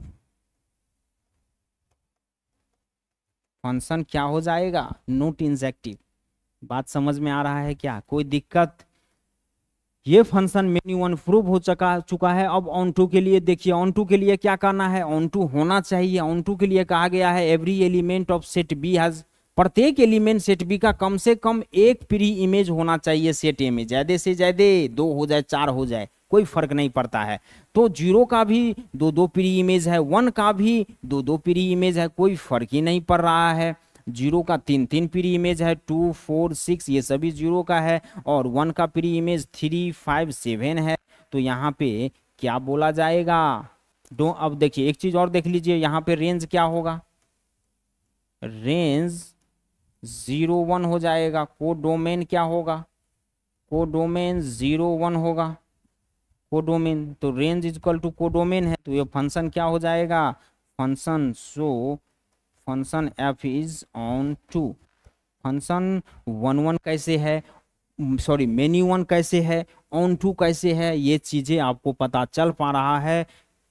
फंक्शन क्या हो जाएगा, नोट इंजेक्टिव। बात समझ में आ रहा है क्या, कोई दिक्कत। ये फंक्शन मेनी वन प्रूव हो चुका है। अब ऑन टू के लिए देखिए, ऑन टू के लिए क्या करना है, ऑन टू होना चाहिए। ऑन टू के लिए कहा गया है every element of set B has प्रत्येक एलिमेंट सेट बी का कम से कम एक प्री इमेज होना चाहिए सेट ए में, ज्यादा से ज्यादा 2 हो जाए 4 हो जाए कोई फर्क नहीं पड़ता है। तो 0 का भी 2 प्री इमेज है, 1 का भी 2 प्री इमेज है, कोई फर्क ही नहीं पड़ रहा है। 0 का 3 प्री इमेज है, 2 4 6 ये सभी 0 का है, और 1 का प्री इमेज 3 5 7 है। तो यहाँ पे क्या बोला जाएगा? अब देखिए एक चीज और देख लीजिए, यहाँ पे रेंज क्या होगा? रेंज 0 1 हो जाएगा। कोडोमेन क्या होगा? कोडोमेन 0 1 होगा। कोडोमेन तो रेंज इक्वल टू कोडोमेन है, तो ये फंक्शन क्या हो जाएगा? Function function f is onto. Function 1 1 कैसे है, सॉरी मेनी 1 कैसे है, ऑन 2 कैसे है, ये चीजें आपको पता चल पा रहा है।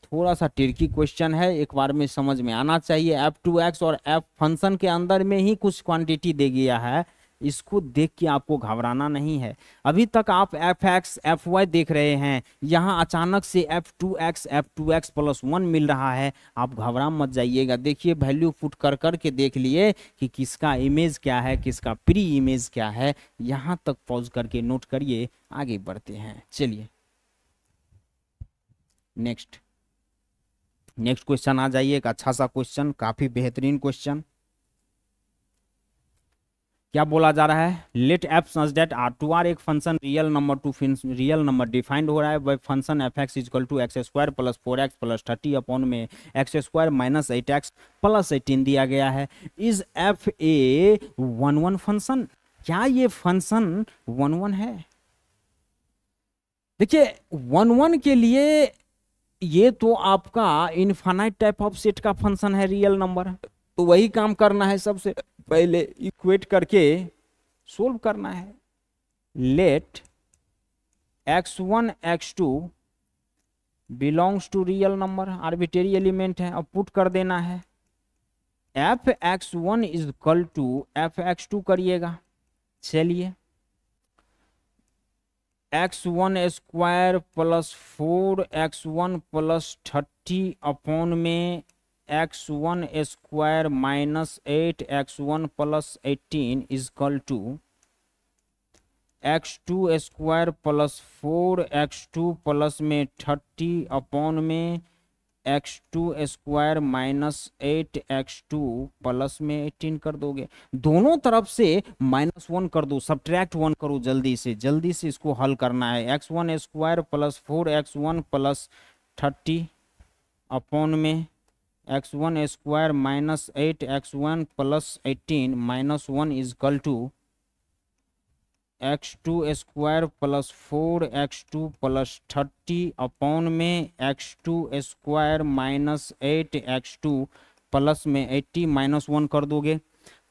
थोड़ा सा ट्रिकी क्वेश्चन है, एक बार में समझ में आना चाहिए। f2x और f फंक्शन के अंदर में ही कुछ क्वांटिटी दे गया है, इसको देख के आपको घबराना नहीं है। अभी तक आप fx fy देख रहे हैं, यहाँ अचानक से f2x प्लस 1 मिल रहा है, आप घबरा मत जाइएगा। देखिए वैल्यू पुट कर कर के देख लिए कि किसका इमेज क्या है, किसका प्री इमेज क्या है। यहाँ तक पॉज करके नोट करिए, आगे बढ़ते हैं। चलिए नेक्स्ट क्वेश्चन आ जाइए। एक अच्छा सा क्वेश्चन, काफी बेहतरीन क्वेश्चन। क्या बोला जा रहा है? Let f such that R to R एक फंक्शन रियल नंबर डिफाइंड हो रहा है by function f x equal to x square plus 4x plus 30 upon में x square minus 8x plus 18 दिया गया है। Is f A 1 1 function? क्या ये फंक्शन 1 1 है? देखिए 1 1 के लिए ये तो आपका इनफाइनाइट टाइप ऑफ सेट का फंक्शन है, रियल नंबर। तो वही काम करना है, सबसे पहले इक्वेट करके सोल्व करना है। Let x1 x2 belongs to real number, arbitrary element है, अब पुट कर देना है। f(x1) is equal to f(x2) करिएगा। चलिए x1 square plus 4x1 plus 30 upon में x1 square minus 8x1 plus 18 is equal to x2 square plus 4x2 plus में 30 अपॉन में x2 square minus 8x2 plus में 18 कर दोगे। दोनों तरफ से -1 कर दो, सब्ट्रैक्ट 1 करो, जल्दी से इसको हल करना है। x1 square plus 4x1 plus 30 upon में x1 square minus 8x1 plus 18 -1 is equal to x2 square plus 4x2 plus 30 upon में x2 square minus 8x2 plus में 80 -1 कर दोगे।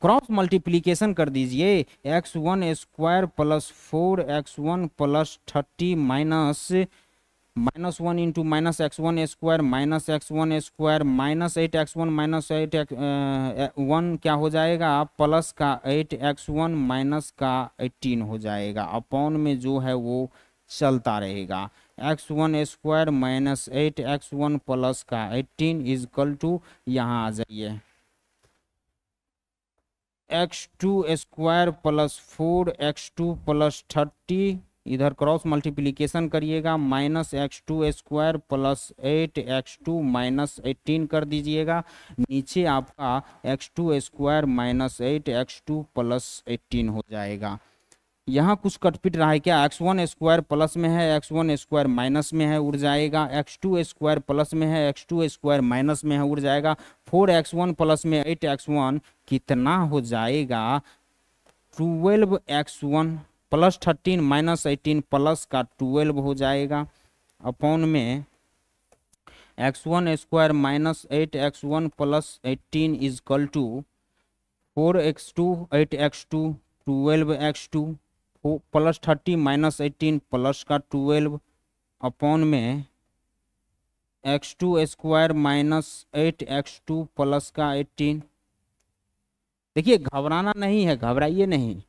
क्रॉस मल्टीप्लीकेशन कर दीजिए। x1 square plus 4x1 plus 30 -1 into minus x1 square minus x1 square minus 8x1 minus 8x1 क्या हो जाएगा? प्लस का 8x1 माइनस का 18 हो जाएगा। अपॉन में जो है वो चलता रहेगा। x1 square minus 8x1 plus का 18 इज इक्वल टू, यहाँ आ जाइए, x2 square plus 4x2 plus 30, इधर क्रॉस मल्टीप्लीकेशन करिएगा, minus x2 square plus 8x2 minus 18 कर दीजिएगा। नीचे आपका x2 square minus 8x2 plus 18 हो जाएगा। यहाँ कुछ कटपिट रहा है क्या? x1 स्क्वायर प्लस में है, x1 स्क्वायर माइनस में है, उड़ जाएगा। x2 स्क्वायर प्लस में है, x2 स्क्वायर माइनस में है, उड़ जाएगा। 4x1 प्लस में 8x1 कितना हो जाएगा? 12x1 प्लस 13 माइनस 18 प्लस का 12 हो जाएगा। अपॉन में x1 square minus 8x1 plus 18 is equal to 4x2 8x2 12x2 plus 30 minus 18 plus का 12 अपॉन में x2 square minus 8x2 plus का 18। देखिए घबराना नहीं है, घबराइए नहीं,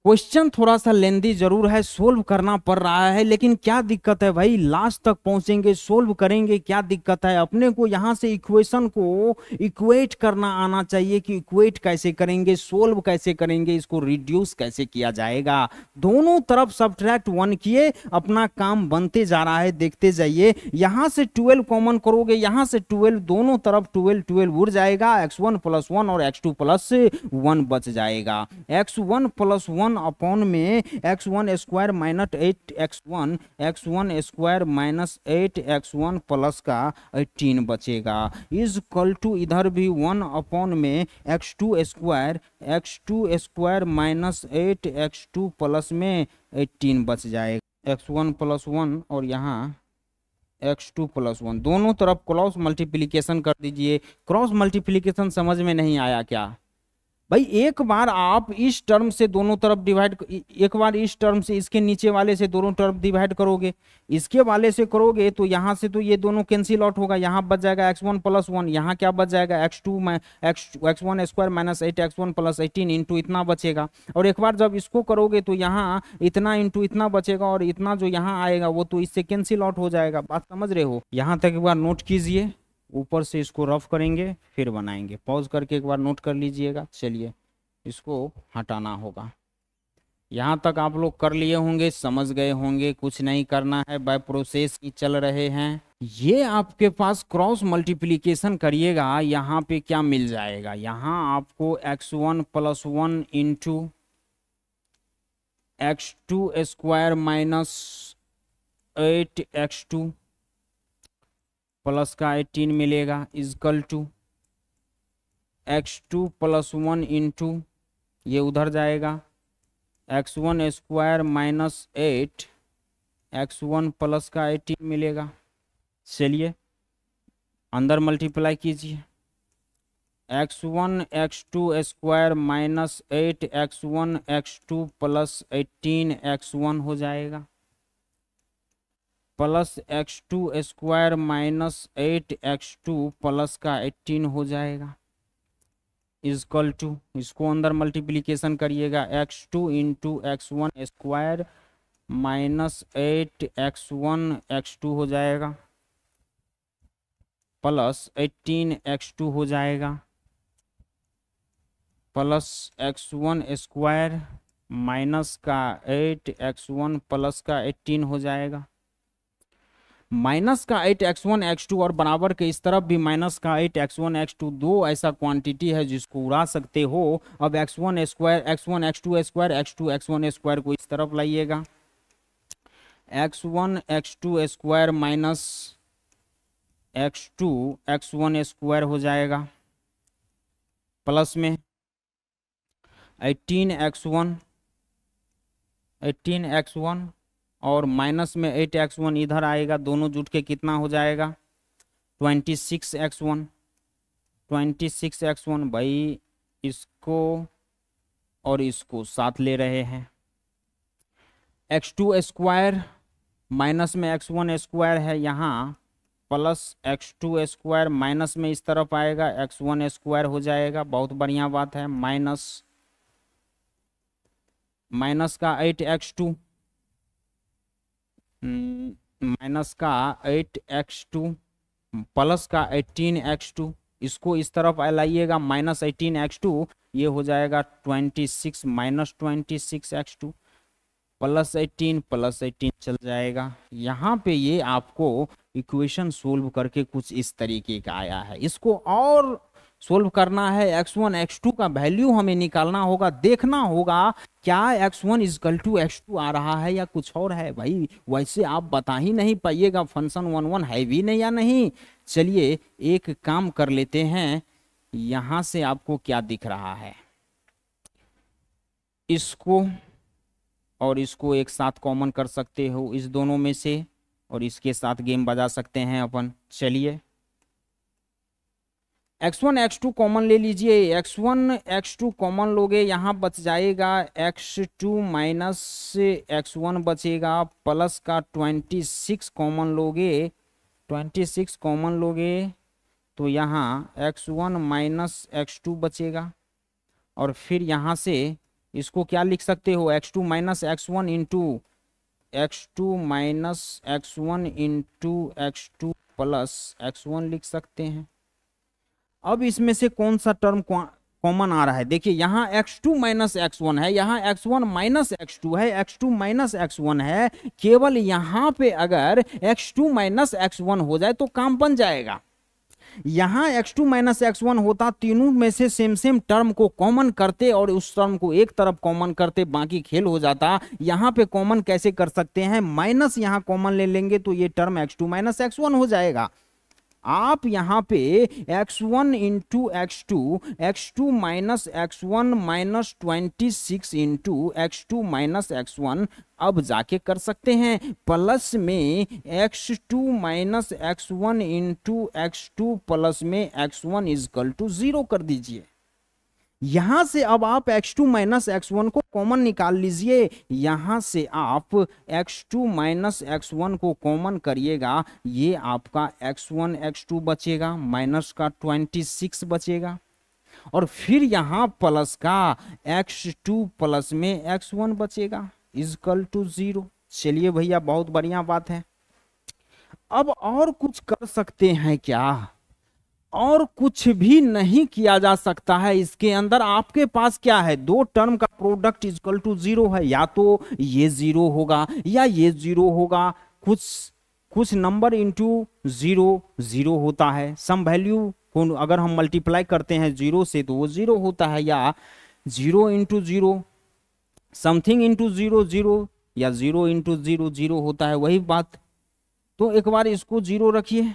क्वेश्चन थोड़ा सा लेंदी जरूर है, सोल्व करना पड़ रहा है, लेकिन क्या दिक्कत है भाई, लास्ट तक पहुंचेंगे, सोल्व करेंगे, क्या दिक्कत है। अपने को यहां से इक्वेशन को इक्वेट करना आना चाहिए कि इक्वेट कैसे करेंगे, सोल्व कैसे करेंगे, इसको रिड्यूस कैसे किया जाएगा। दोनों तरफ सब्ट्रैक्ट 1 किए, अपना काम बनते जा रहा है, देखते जाइए। यहां से 12 कॉमन करोगे, यहां से 12, दोनों तरफ 12 12 उड़ जाएगा, x1 + 1 और x2 + 1 बच जाएगा। x1 + 1 अपॉन में x1² - 8x1, x1² - 8x1 plus का 18 बचेगा, इज इक्वल टू इधर भी 1 अपॉन में x2² - 8x2 प्लस में 18 बच जाएगा, x1 + 1 और यहाँ x2 + 1, दोनों तरफ क्रॉस मल्टीप्लिकेशन कर दीजिए। क्रॉस मल्टीप्लिकेशन समझ में नहीं आया क्या भाई, एक बार आप इस टर्म से दोनों तरफ डिवाइड, एक बार इस टर्म से इसके नीचे वाले से दोनों तरफ डिवाइड करोगे, इसके वाले से करोगे तो यहां से तो ये दोनों कैंसिल आउट होगा, यहां बच जाएगा x1 + 1, यहां क्या बच जाएगा x1² - 8x1 + 18 इंटू इतना बचेगा। और एक बार जब इसको करोगे तो यहाँ इतना इंटू इतना बचेगा, और इतना जो यहाँ आएगा वो तो इससे कैंसिल आउट हो जाएगा। बात समझ रहे हो, यहाँ तक एक बार नोट कीजिए, ऊपर से इसको रफ करेंगे फिर बनाएंगे, पॉज करके एक बार नोट कर लीजिएगा। चलिए इसको हटाना होगा, यहाँ तक आप लोग कर लिए होंगे, समझ गए होंगे, कुछ नहीं करना है, बाय प्रोसेस ही चल रहे हैं। ये आपके पास क्रॉस मल्टीप्लिकेशन करिएगा, यहाँ पे क्या मिल जाएगा, यहाँ आपको x1 + 1 into x2² - 8x2 plus का 18 मिलेगा, इजकल टू x2 + 1 इंटू, ये उधर जाएगा, x1² - 8 x1 प्लस का 18 मिलेगा। चलिए अंदर मल्टीप्लाई कीजिए, x1 x2² - 8 x1 x2 + 18 x1 हो जाएगा, प्लस x2² - 8x2 प्लस का 18 हो जाएगा, इजकल टू, इसको अंदर मल्टीप्लिकेशन करिएगा, x2 into x1² - 8x1 x2 हो जाएगा, प्लस 18x2 हो जाएगा, प्लस x1² माइनस का 8x1 प्लस का 18 हो जाएगा, माइनस का 8x1 x2 और बराबर के इस तरफ भी माइनस का 8x1 x2, दो ऐसा क्वांटिटी है जिसको उड़ा सकते हो। अब x1 x2 x1 को इस तरफ लाइएगा, x1 x2² minus x2 x1² हो जाएगा, प्लस में 18x1 और माइनस में 8x1 इधर आएगा, दोनों जुट के कितना हो जाएगा 26x1 भाई, इसको और इसको साथ ले रहे हैं, x2² माइनस में x1² है यहाँ, प्लस x2² माइनस में इस तरफ आएगा, x1² हो जाएगा, बहुत बढ़िया बात है, माइनस का 8x2 माइनस का 8x2 प्लस का 18x2, इसको इस तरफ लाइएगा, माइनस 18x2, ये हो जाएगा 26 माइनस 26x2 प्लस 18 चल जाएगा। यहाँ पे ये आपको इक्वेशन सोल्व करके कुछ इस तरीके का आया है, इसको और सोल्व करना है, x1 x2 का वैल्यू हमें निकालना होगा, देखना होगा क्या x1 = x2 आ रहा है या कुछ और है। भाई वैसे आप बता ही नहीं पाइएगा फंक्शन 1 1 है भी नहीं या नहीं। चलिए एक काम कर लेते हैं, यहां से आपको क्या दिख रहा है, इसको और इसको एक साथ कॉमन कर सकते हो इस दोनों में से, और इसके साथ गेम बजा सकते हैं अपन। चलिए x1 x2 कॉमन ले लीजिए, x1 x2 कॉमन लोगे, यहाँ बच जाएगा x2 माइनस x1 बचेगा, प्लस का 26 कॉमन लोगे, 26 कॉमन लोगे तो यहाँ x1 माइनस x2 बचेगा, और फिर यहाँ से इसको क्या लिख सकते हो, x2 minus x1 into x2 minus x1 into x2 plus x1 लिख सकते हैं। अब इसमें से कौन सा टर्म कॉमन आ रहा है, देखिए यहाँ x2 माइनस x1 है, यहाँ x1 माइनस x2 है, x2 माइनस x1 है, केवल यहाँ पे अगर x2 माइनस x1 हो जाए तो काम बन जाएगा। यहाँ x2 माइनस x1 होता, तीनों में से सेम टर्म को कॉमन करते और उस टर्म को एक तरफ कॉमन करते, बाकी खेल हो जाता। यहाँ पे कॉमन कैसे कर सकते हैं, माइनस यहाँ कॉमन ले लेंगे तो ये टर्म x2 माइनस x1 हो जाएगा। आप यहाँ पे x1 into x2 minus x1 minus 26 into x2 minus x1 अब जाके कर सकते हैं, प्लस में x2 minus x1 into x2 plus में x1 इजकल टू 0 कर दीजिए। यहां से अब आप x2 माइनस x1 को कॉमन निकाल लीजिए, यहां से आप x2 माइनस x1 को कॉमन करिएगा, ये आपका x1 x2 बचेगा, माइनस का 26 बचेगा, और फिर यहां प्लस का x2 प्लस में x1 बचेगा इजकल टू 0। चलिए भैया बहुत बढ़िया बात है। अब और कुछ कर सकते हैं क्या, और कुछ भी नहीं किया जा सकता है। इसके अंदर आपके पास क्या है, दो टर्म का प्रोडक्ट इक्वल टू 0 है, या तो ये 0 होगा या ये 0 होगा। कुछ नंबर इंटू 0 0 होता है, सम वैल्यू को अगर हम मल्टीप्लाई करते हैं 0 से तो वो 0 होता है, या 0 इंटू 0, समथिंग इंटू 0 0, या 0 इंटू 0 0 होता है, वही बात। तो एक बार इसको 0 रखिए,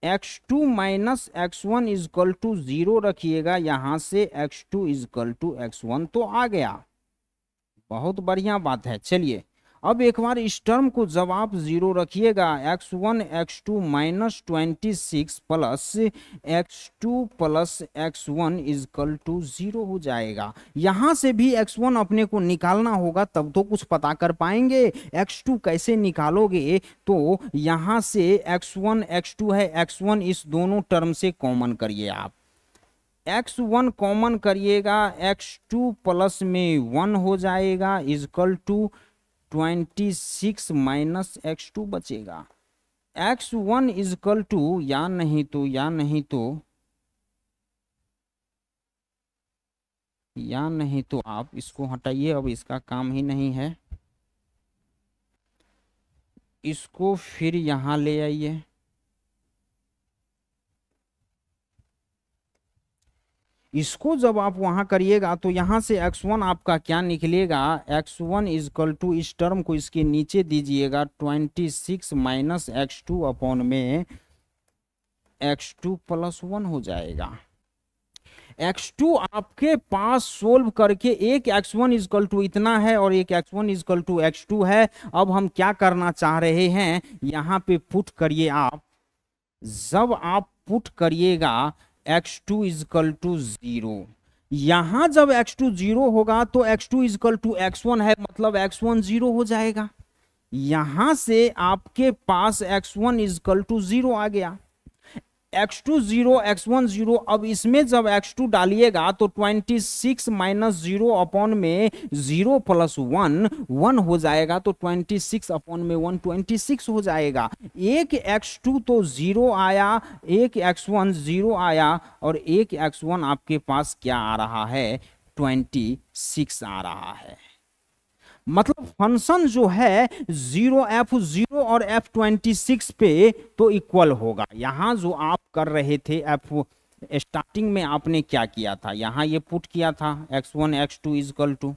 x2 minus x1 is equal to 0 रखिएगा, यहां से x2 इजकल टू x1 तो आ गया, बहुत बढ़िया बात है। चलिए अब एक बार इस टर्म को जब आप 0 रखिएगा, x1 x2 minus 26 plus x2 plus x1 is equal to 0 हो जाएगा। यहां से भी x1 अपने को निकालना होगा, तब तो कुछ पता कर पाएंगे। x2 कैसे निकालोगे, तो यहां से x1 x2 है, x1 इस दोनों टर्म से कॉमन करिए आप, x1 कॉमन करिएगा, x2 प्लस में 1 हो जाएगा इजकल टू 26 माइनस x2 बचेगा। x1 इजकल टू या नहीं तो आप इसको हटाइए, अब इसका काम ही नहीं है, इसको फिर यहां ले आइए। इसको जब आप वहां करिएगा तो यहां से x1 आपका क्या निकलेगा, x1 इजकल टू इस टर्म को इसके नीचे दीजिएगा 26 माइनस x2 अपॉन में x2 प्लस 1 हो जाएगा। x2 आपके पास सोल्व करके एक x1 इजकल टू इतना है और एक x1 इजकल टू x2 है। अब हम क्या करना चाह रहे हैं, यहां पे पुट करिए आप, जब आप पुट करिएगा x2 इजकल टू 0, यहां जब x2 0 होगा तो x2 इजकल टू x1 है, मतलब x1 0 हो जाएगा। यहां से आपके पास x1 इजकल टू 0 आ गया, x2 0 x1 0। अब इसमें जब x2 डालिएगा तो 26 माइनस 0 अपॉन में 0 प्लस 1 1 हो जाएगा, तो 26 अपॉन में 1 26 हो जाएगा। एक x2 तो 0 आया, एक x1 0 आया, और एक x1 आपके पास क्या आ रहा है, 26 आ रहा है। मतलब फंक्शन जो है 0 f0 और f26 पे तो इक्वल होगा। यहां जो आप कर रहे थे f स्टार्टिंग में आपने क्या किया था, यहां ये पुट किया था x1 x2 इजकल टू,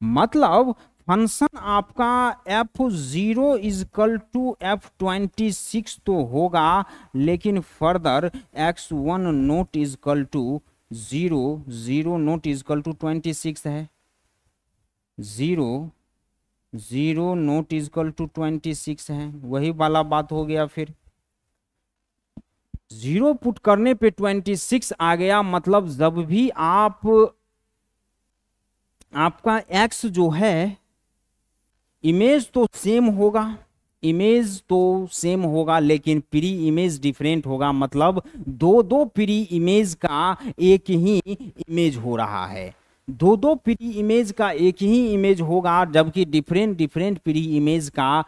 मतलब फंक्शन आपका f0 इजकल टू f26 तो होगा, लेकिन further x1 not is equal to 0 0 not is equal to 26 है, 0 0 नोट इजकल टू 26 है, वही वाला बात हो गया। फिर 0 पुट करने पे 26 आ गया, मतलब जब भी आपका x जो है इमेज तो सेम होगा, इमेज तो सेम होगा लेकिन प्री इमेज डिफरेंट होगा, मतलब दो दो प्री इमेज का एक ही इमेज हो रहा है, दो दो प्री इमेज का एक ही इमेज होगा, जबकि डिफरेंट डिफरेंट प्री इमेज का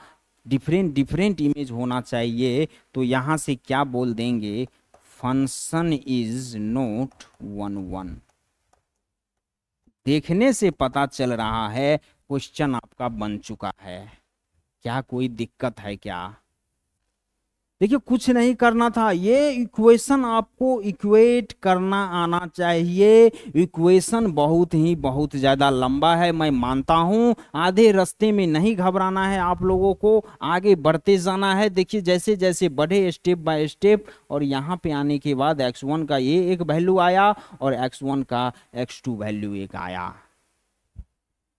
डिफरेंट डिफरेंट इमेज होना चाहिए। तो यहां से क्या बोल देंगे, function is not one one. देखने से पता चल रहा है क्वेश्चन आपका बन चुका है। क्या कोई दिक्कत है क्या? देखिए कुछ नहीं करना था, ये इक्वेशन आपको इक्वेट करना आना चाहिए। इक्वेशन बहुत ज्यादा लंबा है, मैं मानता हूं। आधे रास्ते में नहीं घबराना है आप लोगों को, आगे बढ़ते जाना है। देखिए जैसे जैसे बढ़े स्टेप बाय स्टेप, और यहाँ पे आने के बाद x1 का ये एक वैल्यू आया और x1 का x2 वैल्यू एक आया।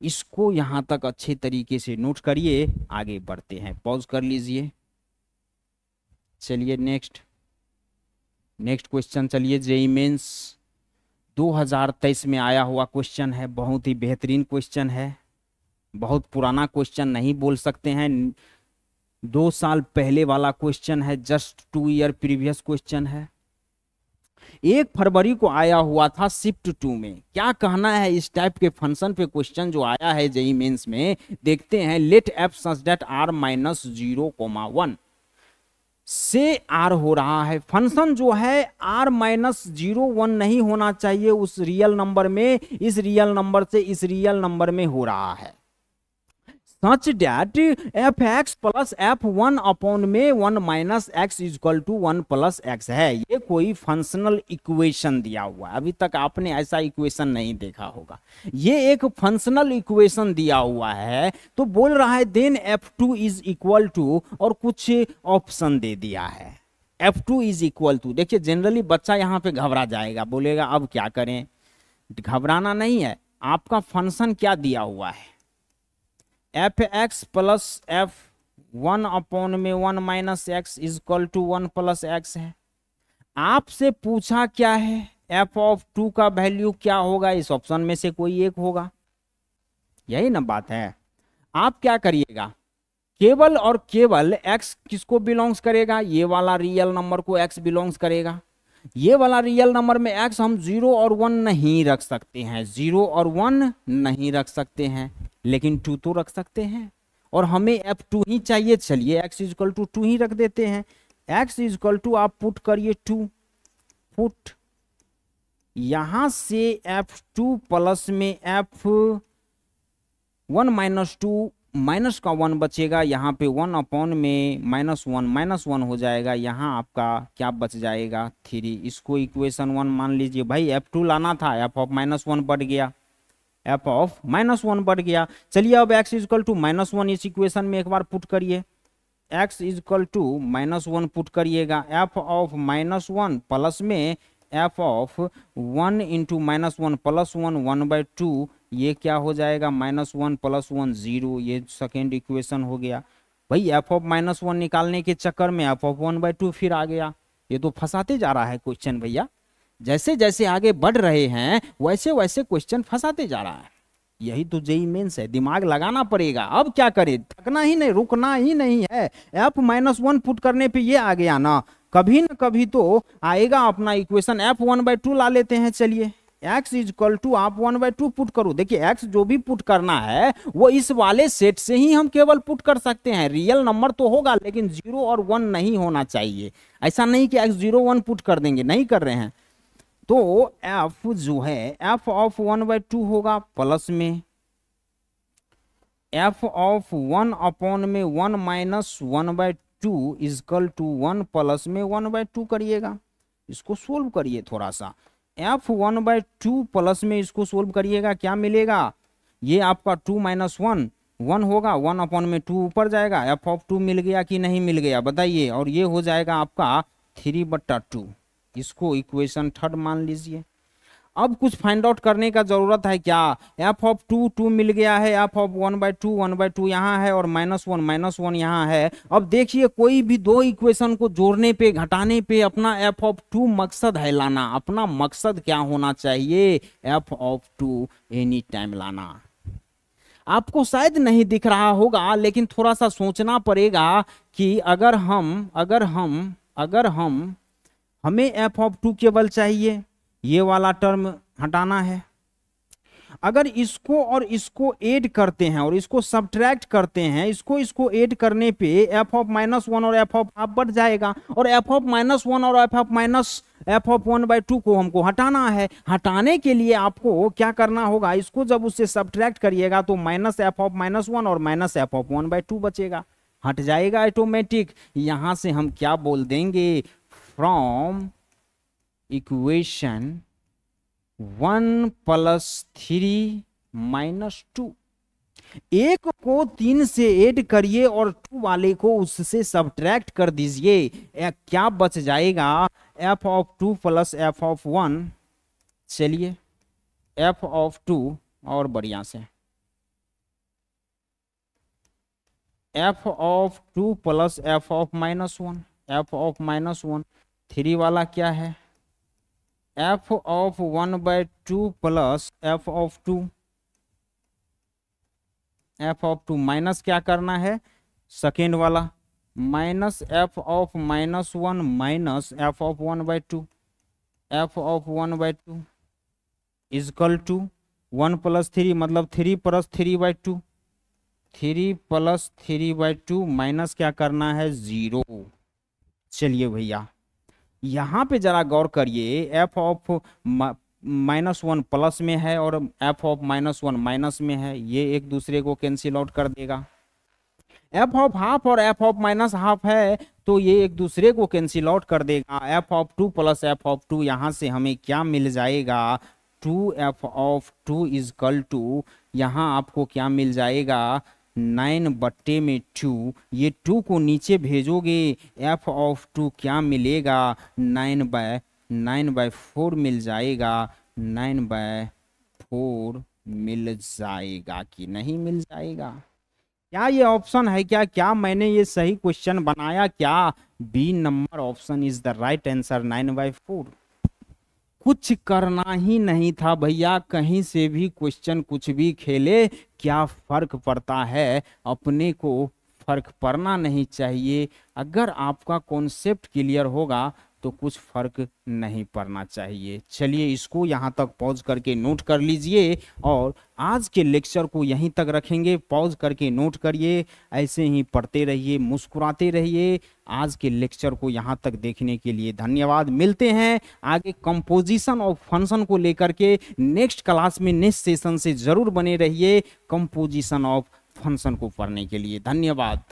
इसको यहां तक अच्छे तरीके से नोट करिए, आगे बढ़ते हैं। पॉज कर लीजिए, चलिए नेक्स्ट क्वेश्चन। चलिए जेईई मेंस 2023 में आया हुआ क्वेश्चन है, बहुत ही बेहतरीन क्वेश्चन है, बहुत पुराना क्वेश्चन नहीं बोल सकते हैं, 2 साल पहले वाला क्वेश्चन है, जस्ट 2 ईयर प्रीवियस क्वेश्चन है। 1 फरवरी को आया हुआ था शिफ्ट 2 में। क्या कहना है इस टाइप के फंक्शन पे क्वेश्चन जो आया है जेईई मेंस में, देखते हैं। Let f such that r minus 0,1 से आर हो रहा है। फंक्शन जो है r माइनस 0,1 नहीं होना चाहिए उस रियल नंबर में, इस रियल नंबर से इस रियल नंबर में हो रहा है। Such that f x plus f1 upon में 1 minus x is equal to 1 plus x है। ये कोई फंक्शनल इक्वेशन दिया हुआ है, अभी तक आपने ऐसा इक्वेशन नहीं देखा होगा। ये एक फंक्शनल इक्वेशन दिया हुआ है, तो बोल रहा है then f2 is equal to, और कुछ ऑप्शन दे दिया है। f2 इज इक्वल टू, देखिए जनरली बच्चा यहाँ पे घबरा जाएगा, बोलेगा अब क्या करें। घबराना नहीं है, आपका फंक्शन क्या दिया हुआ है, f x plus f 1 upon में 1 minus x is equal to 1 plus x है। आपसे पूछा क्या है, एफ ऑफ 2 का वैल्यू क्या होगा, इस ऑप्शन में से कोई एक होगा, यही ना बात है। आप क्या करिएगा, केवल और केवल x किसको बिलोंग्स करेगा, ये वाला रियल नंबर को x बिलोंग्स करेगा। ये वाला रियल नंबर में x हम 0 और 1 नहीं रख सकते हैं, 0 और 1 नहीं रख सकते हैं, लेकिन 2 तो रख सकते हैं, और हमें f2 ही चाहिए। चलिए x इजकल टू 2 ही रख देते हैं। x इजकल टू आप पुट करिए 2, पुट यहां से f2 प्लस में f1 माइनस 2, माइनस का 1 बचेगा, यहाँ पे 1 अपॉन में माइनस 1 हो जाएगा, यहाँ आपका क्या बच जाएगा 3। इसको इक्वेशन 1 मान लीजिए। भाई f2 लाना था, f ऑफ माइनस 1 बढ़ गया, f ऑफ माइनस 1 बढ़ गया। चलिए अब x इजकल टू माइनस 1 इस इक्वेशन में एक बार पुट करिए, x is equal to minus 1 put करिएगा, f ऑफ माइनस 1 प्लस में f of 1 into minus 1 plus 1 1/2, ये क्या हो जाएगा माइनस 1 प्लस 1 0, ये सेकेंड इक्वेशन हो गया। भाई f ऑफ माइनस 1 निकालने के चक्कर में f ऑफ 1/2 फिर आ गया। ये तो फंसाते जा रहा है क्वेश्चन भैया, जैसे जैसे आगे बढ़ रहे हैं वैसे वैसे क्वेश्चन फंसाते जा रहा है। यही तो जेईई मेंस है, दिमाग लगाना पड़ेगा। अब क्या करें, थकना ही नहीं, रुकना ही नहीं है। f माइनस 1 पुट करने पे ये आ गया ना, कभी ना कभी तो आएगा अपना इक्वेशन। f 1/2 ला लेते हैं। चलिए x इजक्वल टू आप 1/2 पुट करो। देखिए x जो भी पुट करना है वो इस वाले सेट से ही हम केवल पुट कर सकते हैं। रियल नंबर तो होगा लेकिन 0 और 1 नहीं होना चाहिए। ऐसा नहीं कि x 0 1 पुट कर देंगे, नहीं कर रहे हैं। तो f जो है f ऑफ 1/2 होगा, प्लस में f ऑफ 1 अपॉन में 1 माइनस 1/2 इजकल टू 1 प्लस में 1/2 करिएगा। इसको सोल्व करिए थोड़ा सा, f 1/2 प्लस में इसको सोल्व करिएगा, क्या मिलेगा, ये आपका 2 माइनस 1 1 होगा, 1 अपॉन में 2 ऊपर जाएगा। f ऑफ 2 मिल गया कि नहीं मिल गया बताइए, और ये हो जाएगा आपका 3/2। इसको इक्वेशन 3 मान लीजिए। अब कुछ फाइंड आउट करने का जरूरत है क्या, f ऑफ 2 मिल गया है, f ऑफ 1/2 यहाँ है, और माइनस 1 यहाँ है। अब देखिए कोई भी दो इक्वेशन को जोड़ने पे घटाने पे अपना f ऑफ 2 मकसद है लाना। अपना मकसद क्या होना चाहिए, f ऑफ 2 एनी टाइम लाना। आपको शायद नहीं दिख रहा होगा, लेकिन थोड़ा सा सोचना पड़ेगा कि अगर हम हमें एफ ऑफ टू केवल चाहिए, ये वाला टर्म हटाना है। अगर इसको और इसको ऐड करते हैं और इसको सब्ट्रैक्ट करते हैं, इसको ऐड करने पे एफ ऑफ -1 और एफ ऑफ हाफ बढ़ जाएगा, और एफ ऑफ -1 और एफ ऑफ 1/2 को हमको हटाना है। हटाने के लिए आपको क्या करना होगा, इसको जब उससे सब्ट्रैक्ट करिएगा तो -f ऑफ -1 और -f ऑफ 1/2 बचेगा, हट जाएगा ऑटोमेटिक। यहां से हम क्या बोल देंगे, फ्रॉम इक्वेशन 1 + 3 - 2, एक को 3 से ऐड करिए और 2 वाले को उससे सब्ट्रैक्ट कर दीजिए, क्या बच जाएगा, f ऑफ 2 + f ऑफ 1। चलिए f ऑफ 2 और बढ़िया से, f of 2 + f of -1, f of -1, 3 वाला क्या है, f of 1/2 + f of 2, f of 2 minus क्या करना है, सेकेंड वाला, -f of -1 - f of 1/2, f of 1/2 is equal to 1 + 3 मतलब 3 + 3/2, 3 + 3/2 माइनस क्या करना है, 0। चलिए भैया यहाँ पे जरा गौर करिए, f ऑफ -1 प्लस में है और f ऑफ -1 माइनस में है, ये एक दूसरे को कैंसिल आउट कर देगा। f ऑफ हाफ और f ऑफ -हाफ है तो ये एक दूसरे को कैंसिल आउट कर देगा। f ऑफ 2 + f ऑफ 2, यहाँ से हमें क्या मिल जाएगा, 2f ऑफ 2 इजकल टू, यहाँ आपको क्या मिल जाएगा, 9/2, ये 2 को नीचे भेजोगे, f ऑफ 2 क्या मिलेगा, 9/4 मिल जाएगा, 9/4 मिल जाएगा कि नहीं मिल जाएगा। क्या ये ऑप्शन है क्या मैंने ये सही क्वेश्चन बनाया क्या, B number option is the right answer, 9/4। कुछ करना ही नहीं था भैया, कहीं से भी क्वेश्चन कुछ भी खेले, क्या फर्क पड़ता है, अपने को फर्क पड़ना नहीं चाहिए। अगर आपका कॉन्सेप्ट क्लियर होगा तो कुछ फर्क नहीं पड़ना चाहिए। चलिए इसको यहाँ तक पॉज करके नोट कर लीजिए और आज के लेक्चर को यहीं तक रखेंगे। पॉज करके नोट करिए, ऐसे ही पढ़ते रहिए, मुस्कुराते रहिए। आज के लेक्चर को यहाँ तक देखने के लिए धन्यवाद। मिलते हैं आगे कंपोजिशन ऑफ फंक्शन को लेकर के नेक्स्ट क्लास में, नेक्स्ट सेशन से जरूर बने रहिए कंपोजिशन ऑफ फंक्शन को पढ़ने के लिए। धन्यवाद।